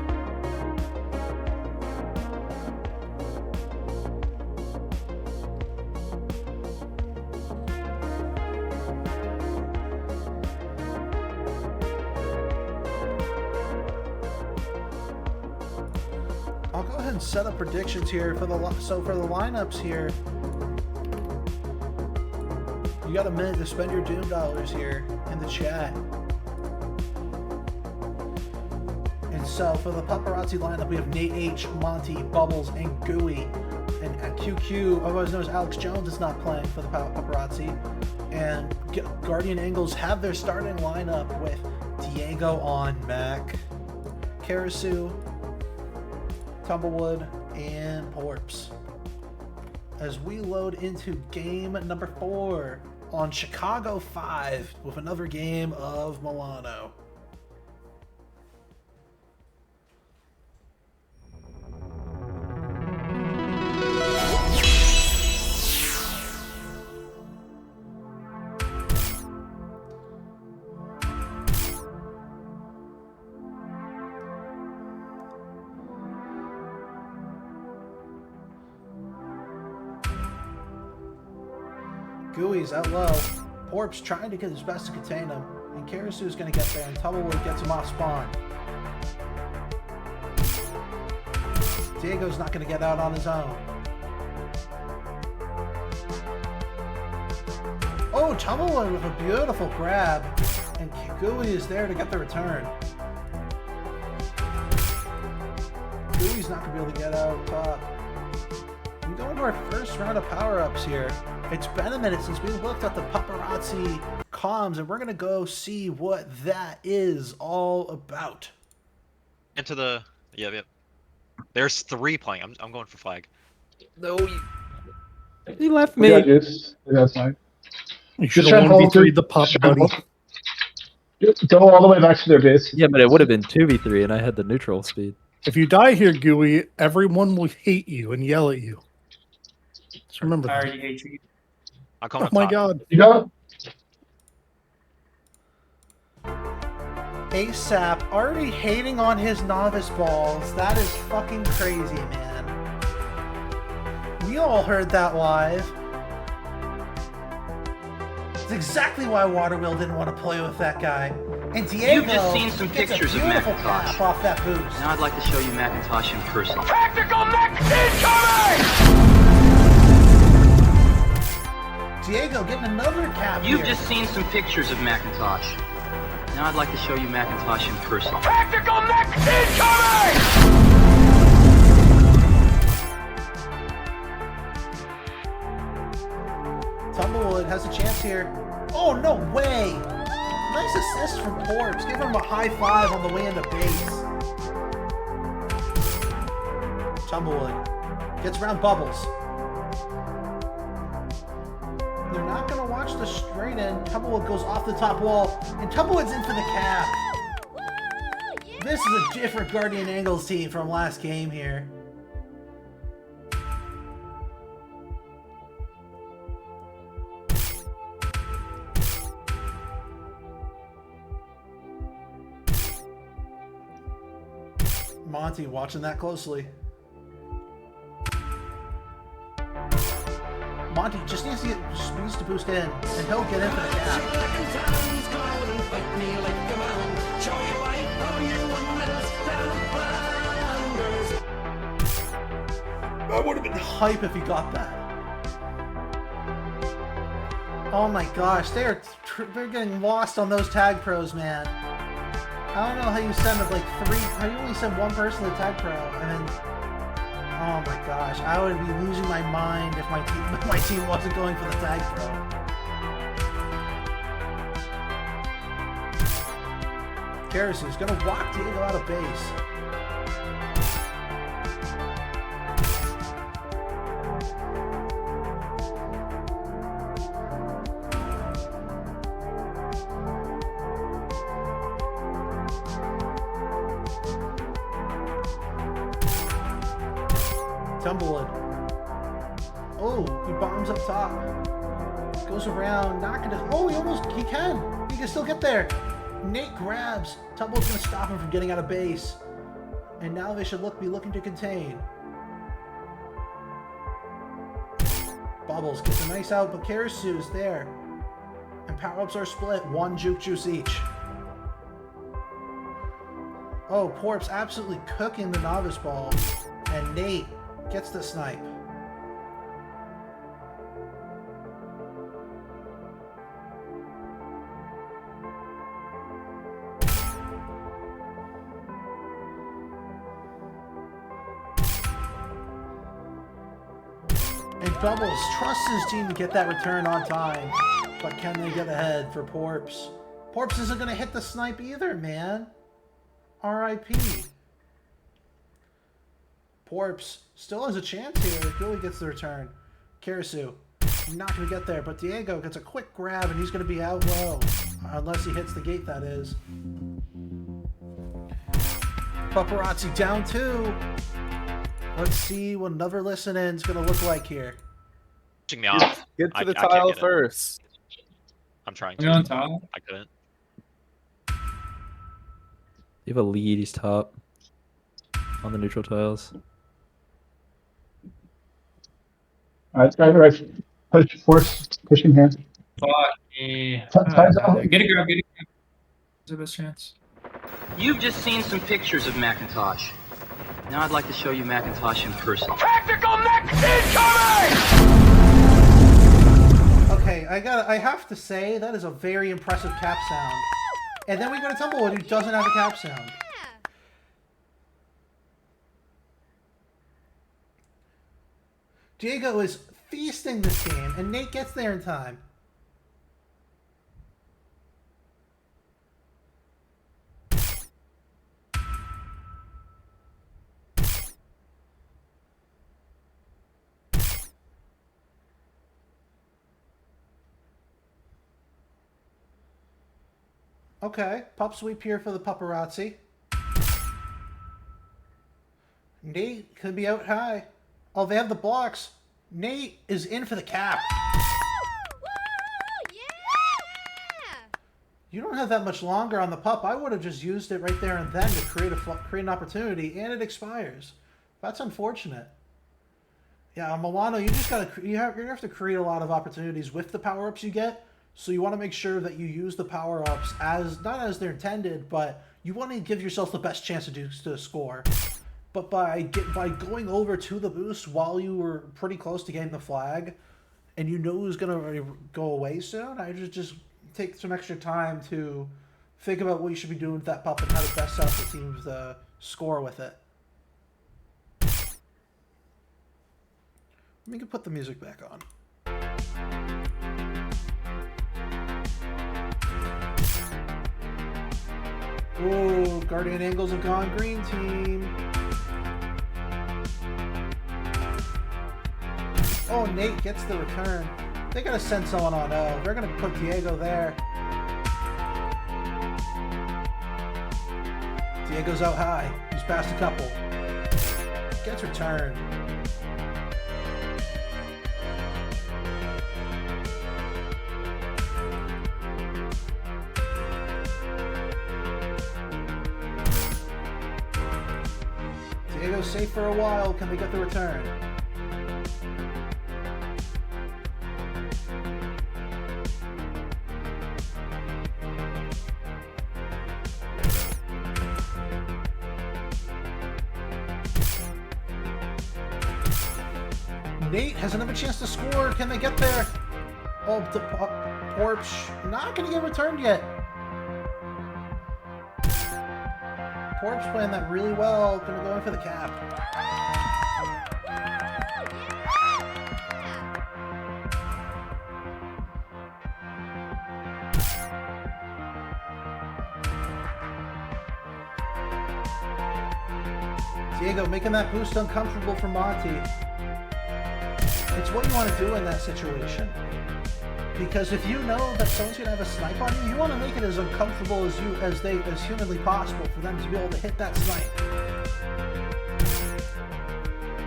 I'll go ahead and set up predictions here for the lineups here. You got a minute to spend your Doom dollars here in the chat. And so for the Puparazzi lineup, we have Nate H, Monty, Bubbles, and Gooey. And at QQ, otherwise known as Alex Jones, is not playing for the Puparazzi. And Guardian Angles have their starting lineup with Diego on Mac, Karasu, Tumblewood, and Porps. As we load into game number 4 on Chicago 5 with another game of Milano. Gooey's out low. Porp's trying to get his best to contain him. And Karasu's gonna get there, and Tumblewood gets him off spawn. Diego's not gonna get out on his own. Oh, Tumblewood with a beautiful grab. And Gooey is there to get the return. Gooey's not gonna be able to get out top. We go into our first round of power-ups here. It's been a minute since we looked at the Puparazzi comms, and we're gonna go see what that is all about. Into the yep. There's 3 playing. I'm going for flag. No, he left We got me. juice. That's fine. You should Just try have and hold 1v3 to- the pup, just try and buddy. hold- Go all the way back to their base. Yeah, but it would have been 2v3, and I had the neutral speed. If you die here, Gooey, everyone will hate you and yell at you. Just remember I that. already hate you. I'm coming Oh up my top. god. You got ASAP already hating on his novice balls. That is fucking crazy, man. We all heard that live. It's exactly why Waterwheel didn't want to play with that guy. And Diego You've just seen some gets pictures a of beautiful Macintosh. cap off that boost. Now I'd like to show you Macintosh in person. Tactical mech incoming! Diego getting another cap You've here. just seen some pictures of Macintosh. Now I'd like to show you Macintosh in person. Tactical mech incoming! Tumblewood has a chance here. Oh, no way! Nice assist from Porps. Give him a high five on the way into base. Tumblewood gets around Bubbles. They're not going to watch the straight in. Tumblewood goes off the top wall, and Tumblewood's in for the cap. This is a different Guardian Angles team from last game here. Monty watching that closely. Monty just needs to boost in, and he'll get in for the cap. That would have been hype if he got that. Oh my gosh, they're getting lost on those tag pros, man. I don't know how you send like how you only send one person to tag pro, and then, oh my gosh, I would be losing my mind if my team wasn't going for the tag pro. Karasu's gonna walk Diego out of base. Tumblewood. Oh, he bombs up top. Goes around, not gonna. Oh, he can. He can still get there. Nate grabs. Tumblewood's gonna stop him from getting out of base. And now they should be looking to contain. Bubbles gets a nice out, but Karasu is there. And power-ups are split. 1 juke juice each. Oh, Porps absolutely cooking the novice ball. And Nate gets the snipe. And Bubbles trusts his team to get that return on time. But can they get ahead for Porps? Porps isn't going to hit the snipe either, man. R.I.P. Porps still has a chance here if Billy gets the return. Karasu not going to get there, but Diego gets a quick grab and he's going to be out low. Unless he hits the gate, that is. Puparazzi down 2. Let's see what another listen in is going to look like here. Pushing me off. Get to I the can't tile get it. first. I'm trying Are you on to. tile? I couldn't. You have a lead. He's top on the neutral tiles. Alright, guys, right. pushing here. Fuck me. Time's up. Get a grab, get a grab. There's the best chance. You've just seen some pictures of Macintosh. Now I'd like to show you Macintosh in person. Tactical mech incoming! Okay, I have to say that is a very impressive cap sound. And then we go to Tumblewood, who doesn't have a cap sound. Diego is feasting this game, and Nate gets there in time. Okay, pup sweep here for the Puparazzi. Nate could be out high. Oh, they have the blocks. Nate is in for the cap. Yeah! You don't have that much longer on the pup. I would have just used it right there and then to create an opportunity, and it expires. That's unfortunate. Yeah, Milano, you just gotta you have to create a lot of opportunities with the power-ups you get. So you want to make sure that you use the power-ups as not as they're intended, but you want to give yourself the best chance to score. But by going over to the boost while you were pretty close to getting the flag, and you know who's gonna go away soon, I just take some extra time to think about what you should be doing with that pup and how to best set the team's score with it. We can put the music back on. Oh, Guardian Angles have gone green team. Oh, Nate gets the return. They gotta send someone on O. They're gonna put Diego there. Diego's out high. He's passed a couple. Gets returned. Diego's safe for a while. Can they get the return? Nate has another chance to score. Can they get there? Oh, the Porch not going to get returned yet. Porch playing that really well. Going to go in for the cap. Diego making that boost uncomfortable for Monty. It's what you want to do in that situation. Because if you know that someone's going to have a snipe on you, you want to make it as uncomfortable as humanly possible for them to be able to hit that snipe.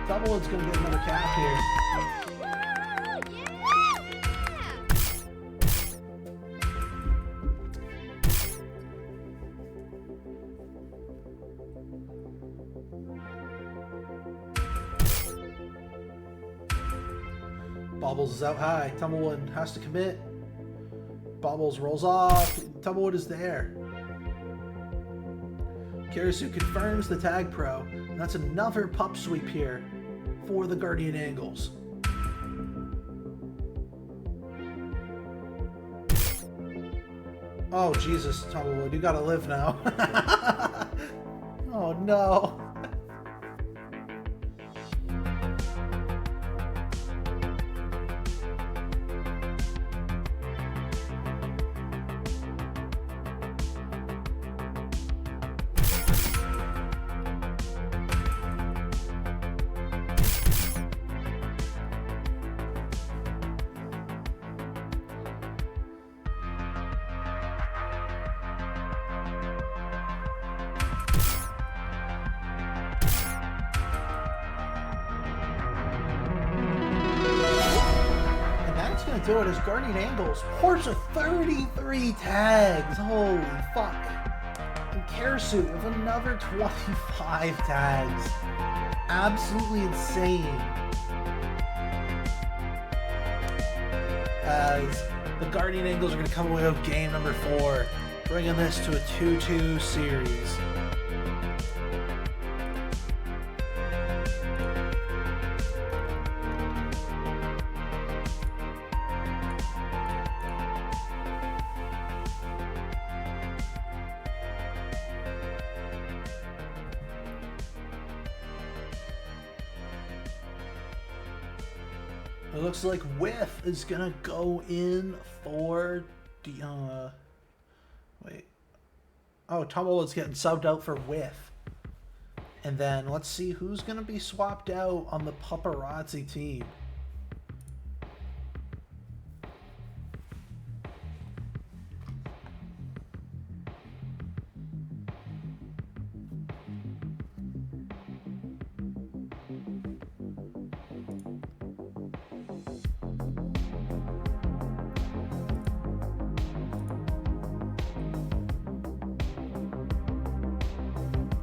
Doublewood's going to get another cap here. Bobbles is out high. Tumblewood has to commit. Bobbles rolls off. Tumblewood is there. Karasu confirms the tag pro. And that's another pup sweep here for the Guardian Angles. Oh, Jesus, Tumblewood, you gotta live now. Oh, no. Do it as Guardian Angles. Porch with 33 tags. Holy fuck. And Karasu with another 25 tags. Absolutely insane. as the Guardian Angels are going to come away with game number 4, bringing this to a 2-2 series. It looks like Whiff is gonna go in for the wait. Oh, Tumblewood's getting subbed out for Whiff. And then let's see who's gonna be swapped out on the Puparazzi team.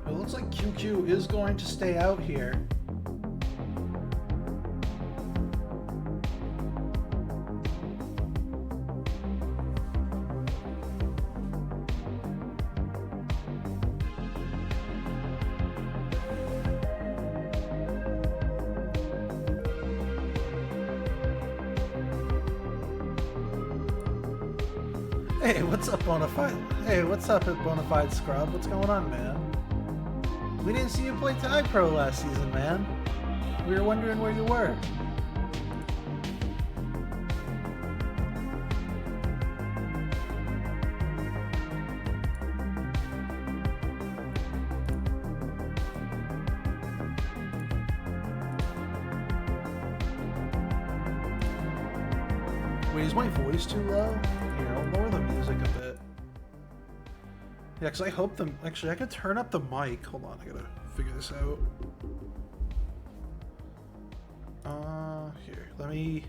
Looks like QQ is going to stay out here. Hey, what's up, Bonafide? Hey, what's up, Bonafide Scrub? What's going on, man? We didn't see you play Tag Pro last season, man. We were wondering where you were. Wait, is my voice too low? Here, I'll lower the music a bit. Yeah, because I hope them... Actually, I could turn up the mic. Hold on, I gotta figure this out. Here, let me...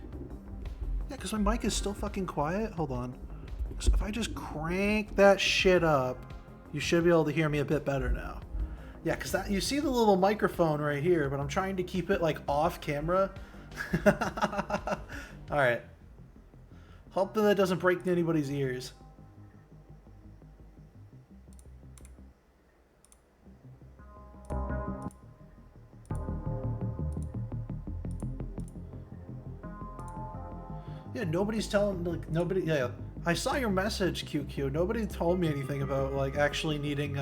Yeah, because my mic is still fucking quiet. Hold on. So if I just crank that shit up, you should be able to hear me a bit better now. Yeah, because that... You see the little microphone right here, but I'm trying to keep it, like, off camera. Alright. Hoping that doesn't break anybody's ears. Yeah, nobody's telling, like, nobody, yeah. I saw your message, QQ. Nobody told me anything about, like, actually needing,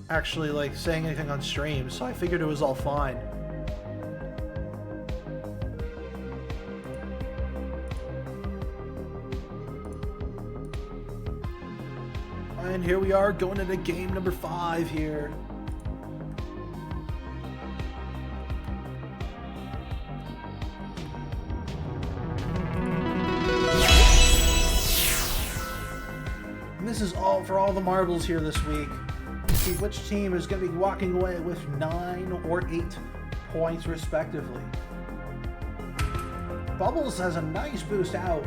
actually, like, saying anything on stream, so I figured it was all fine. And here we are going into game number 5 here. And this is all for all the marbles here this week. See which team is going to be walking away with 9 or 8 points respectively. Bubbles has a nice boost out.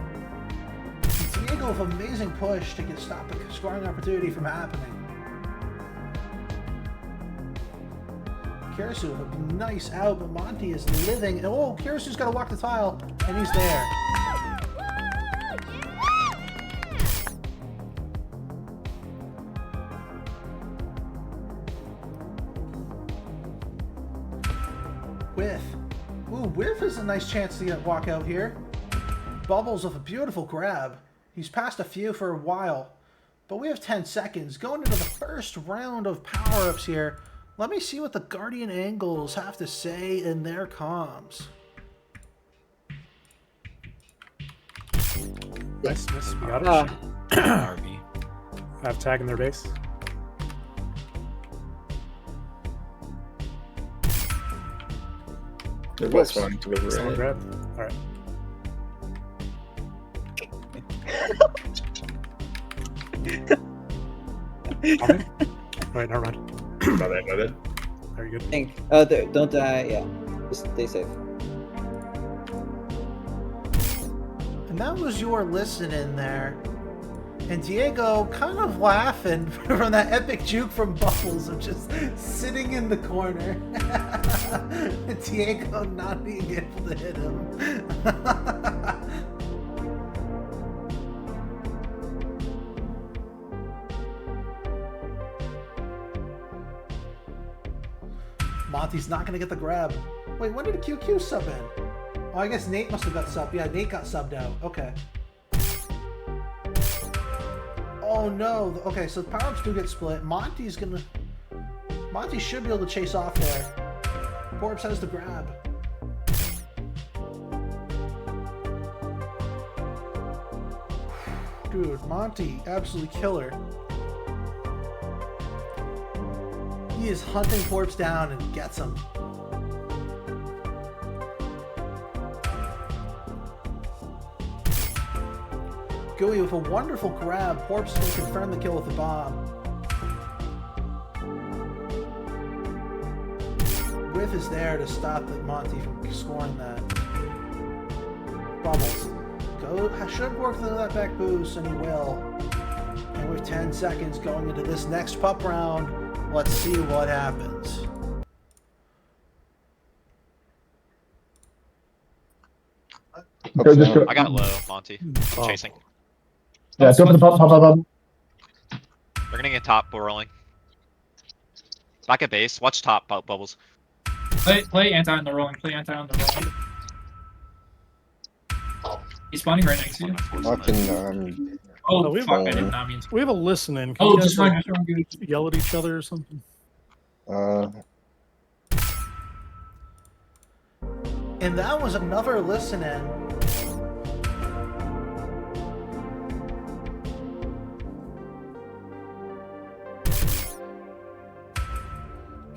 Diego with amazing push to stop the scoring opportunity from happening. Kirisu with a nice out, but Monty is living. Oh, Kirisu's got to walk the tile, and he's there. Whiff. Ooh, Whiff is a nice chance to walk out here. Bubbles with a beautiful grab. He's passed a few for a while, but we have 10 seconds. Going into the first round of power-ups here. Let me see what the Guardian Angles have to say in their comms. Nice, miss. We got it. RV. Have tag in their base. They're both fine to live Someone right. grab. All right. Okay. Wait, never mind. Not that. Are you good? Think. Don't die. Yeah. Just stay safe. And that was your listening there. And Diego kind of laughing from that epic juke from Bubbles of just sitting in the corner. Diego not being able to hit him. Monty's not gonna get the grab. Wait, when did QQ sub in? Oh, I guess Nate must have got subbed. Yeah, Nate got subbed out. Okay. Oh no. Okay, so the power-ups do get split. Monty should be able to chase off there. Corpse has the grab. Dude, Monty, absolutely killer. He is hunting Corpse down and gets him. Gooey with a wonderful grab. Corpse is going to confirm the kill with the bomb. Whiff is there to stop Monty from scoring that. Bubbles. Should work through that back boost, and he will. And with 10 seconds going into this next pup round, let's see what happens. I got low, Monty. I'm chasing. Yeah, go for the pop. They're gonna get top, we're rolling. Back at base, watch top, bubbles. Play anti on the rolling. Play anti on the rolling. He's spawning right next to you. Oh, we fuck, I did not mean to. We have a listen in. Can Oh, you guys, just fine. Good. yell at each other or something? And that was another listen in.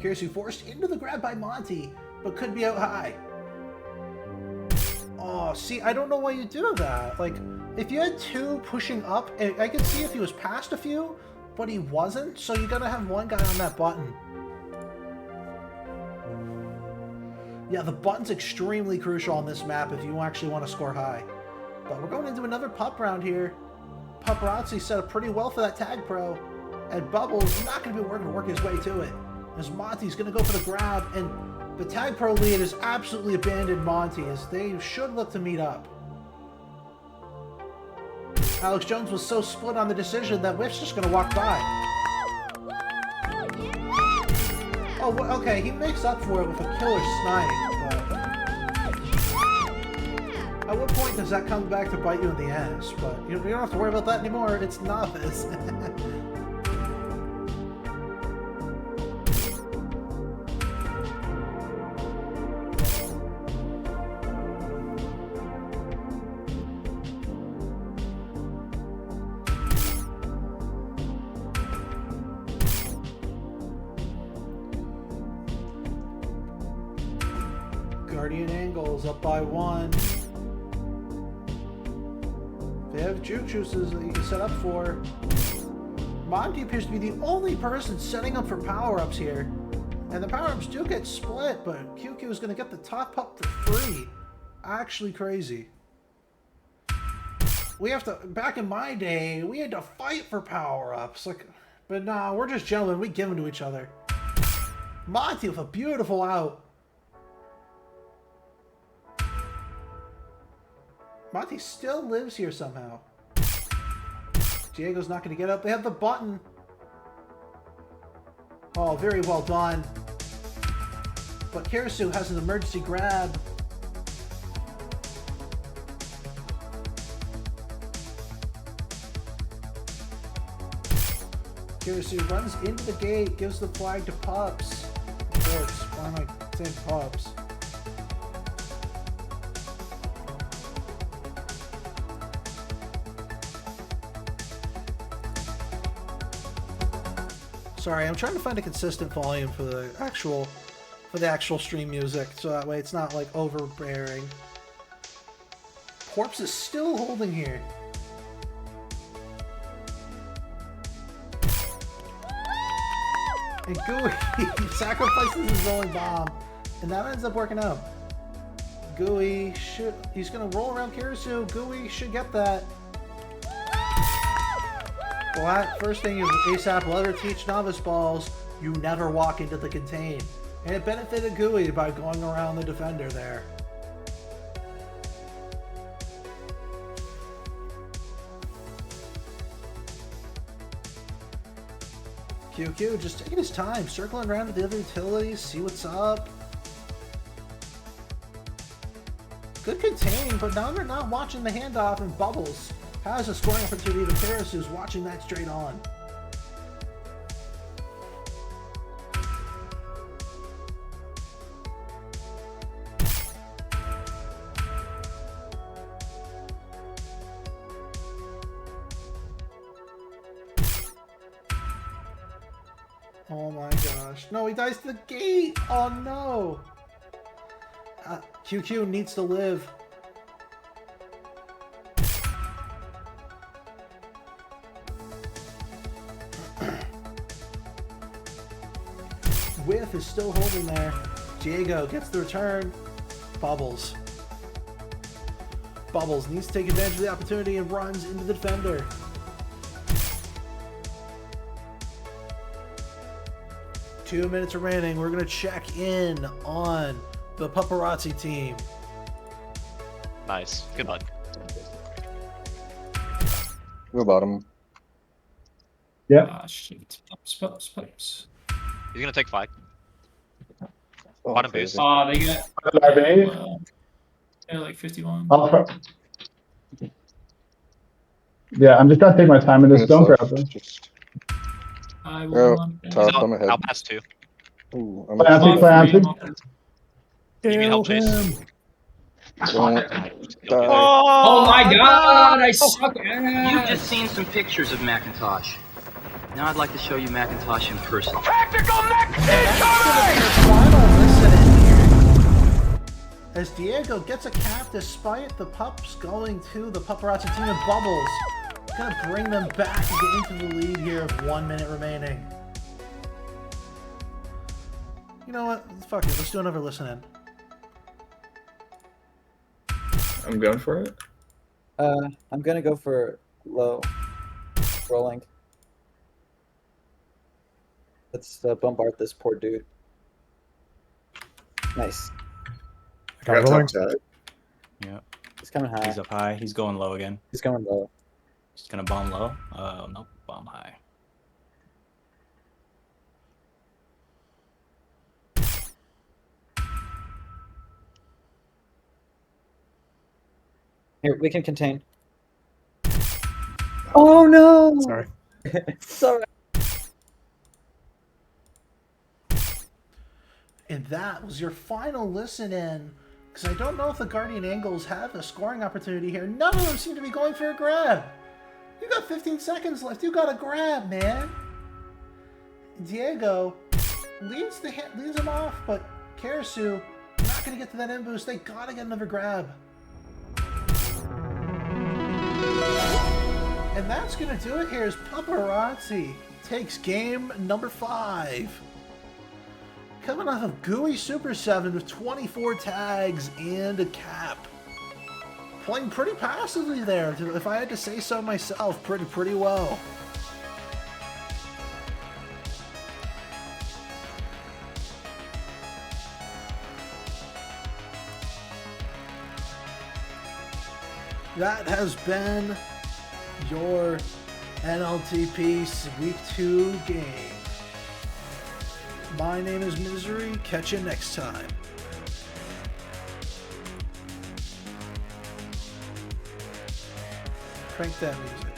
Curiously forced into the grab by Monty, but could be out high. Oh, see, I don't know why you do that. Like, if you had two pushing up, I could see if he was past a few, but he wasn't, so you gotta have one guy on that button. Yeah, the button's extremely crucial on this map if you actually want to score high. But we're going into another pup round here. Puparazzi set up pretty well for that tag pro, and Bubbles not going to be work his way to it. As Monty's going to go for the grab, and the tag pro lead has absolutely abandoned Monty, as they should look to meet up. Alex Jones was so split on the decision that Whiff's just going to walk by. Oh, okay, he makes up for it with a killer snipe, but... At what point does that come back to bite you in the ass? But you don't have to worry about that anymore, it's novice. Guardian Angles up by 1. They have juke juices that you can set up for. Monty appears to be the only person setting up for power-ups here. And the power-ups do get split, but QQ is going to get the top up for free. Actually crazy. We have to, back in my day, we had to fight for power-ups. Like, but nah, we're just gentlemen, we give them to each other. Monty with a beautiful out. Monty still lives here somehow. Diego's not going to get up. They have the button. Oh, very well done. But Karasu has an emergency grab. Karasu runs into the gate, gives the flag to Pups. Of course, why am I saying Pups? Sorry, I'm trying to find a consistent volume for the actual stream music, so that way it's not like overbearing. Corpse is still holding here. And Gooey sacrifices his rolling bomb, and that ends up working out. Gooey he's gonna roll around Kirasu. Gooey should get that. Well, first thing ASAP will ever teach novice balls, you never walk into the contain. And it benefited Gooey by going around the defender there. QQ just taking his time, circling around with the other utilities, see what's up. Good contain, but now they're not watching the handoff, and Bubbles has a scoring opportunity, but Paris is watching that straight on. Oh my gosh. No, he dies to the gate! Oh no! QQ needs to live. Whiff is still holding there. Diego gets the return. Bubbles. Bubbles needs to take advantage of the opportunity and runs into the defender. Two minutes remaining. We're going to check in on the Puparazzi team. Nice. Good luck. Go bottom. Yeah. Ah, shit. Pups. He's gonna take flag. Oh, Bottom crazy. base. Oh, they got like 51. Yeah, I'm just gonna take my time in this. Don't grab them. I He's will. out, I'm ahead. out past 2. Ooh, I'm Planting. You need help, Chase? Don't die. Oh my god, I suck ass. You've just seen some pictures of Macintosh. Now I'd like to show you Macintosh in person. As Diego gets a cap despite the pups going to the Puparazzi team, and Bubbles gonna bring them back and get into the lead here with 1 minute remaining. You know what? Fuck it. Let's do another listen in. I'm going for it. I'm gonna go for low. Rolling. Let's bombard this poor dude. Nice. Got rolling. Yeah. He's coming high. He's up high. He's going low again. He's going low. He's gonna bomb low. Nope. Bomb high. Here, we can contain. Oh no! Sorry. Sorry. And that was your final listen in. Because I don't know if the Guardian Angles have a scoring opportunity here. None of them seem to be going for a grab. You got 15 seconds left. You got a grab, man. Diego leads him off, but Karasu not going to get to that end boost. They got to get another grab. And that's going to do it here as Puparazzi takes game number 5. Coming off of Gooey Super 7 with 24 tags and a cap. Playing pretty passively there, if I had to say so myself, pretty well. That has been your NLTP Week 2 game. My name is Misery. Catch you next time. Crank that music.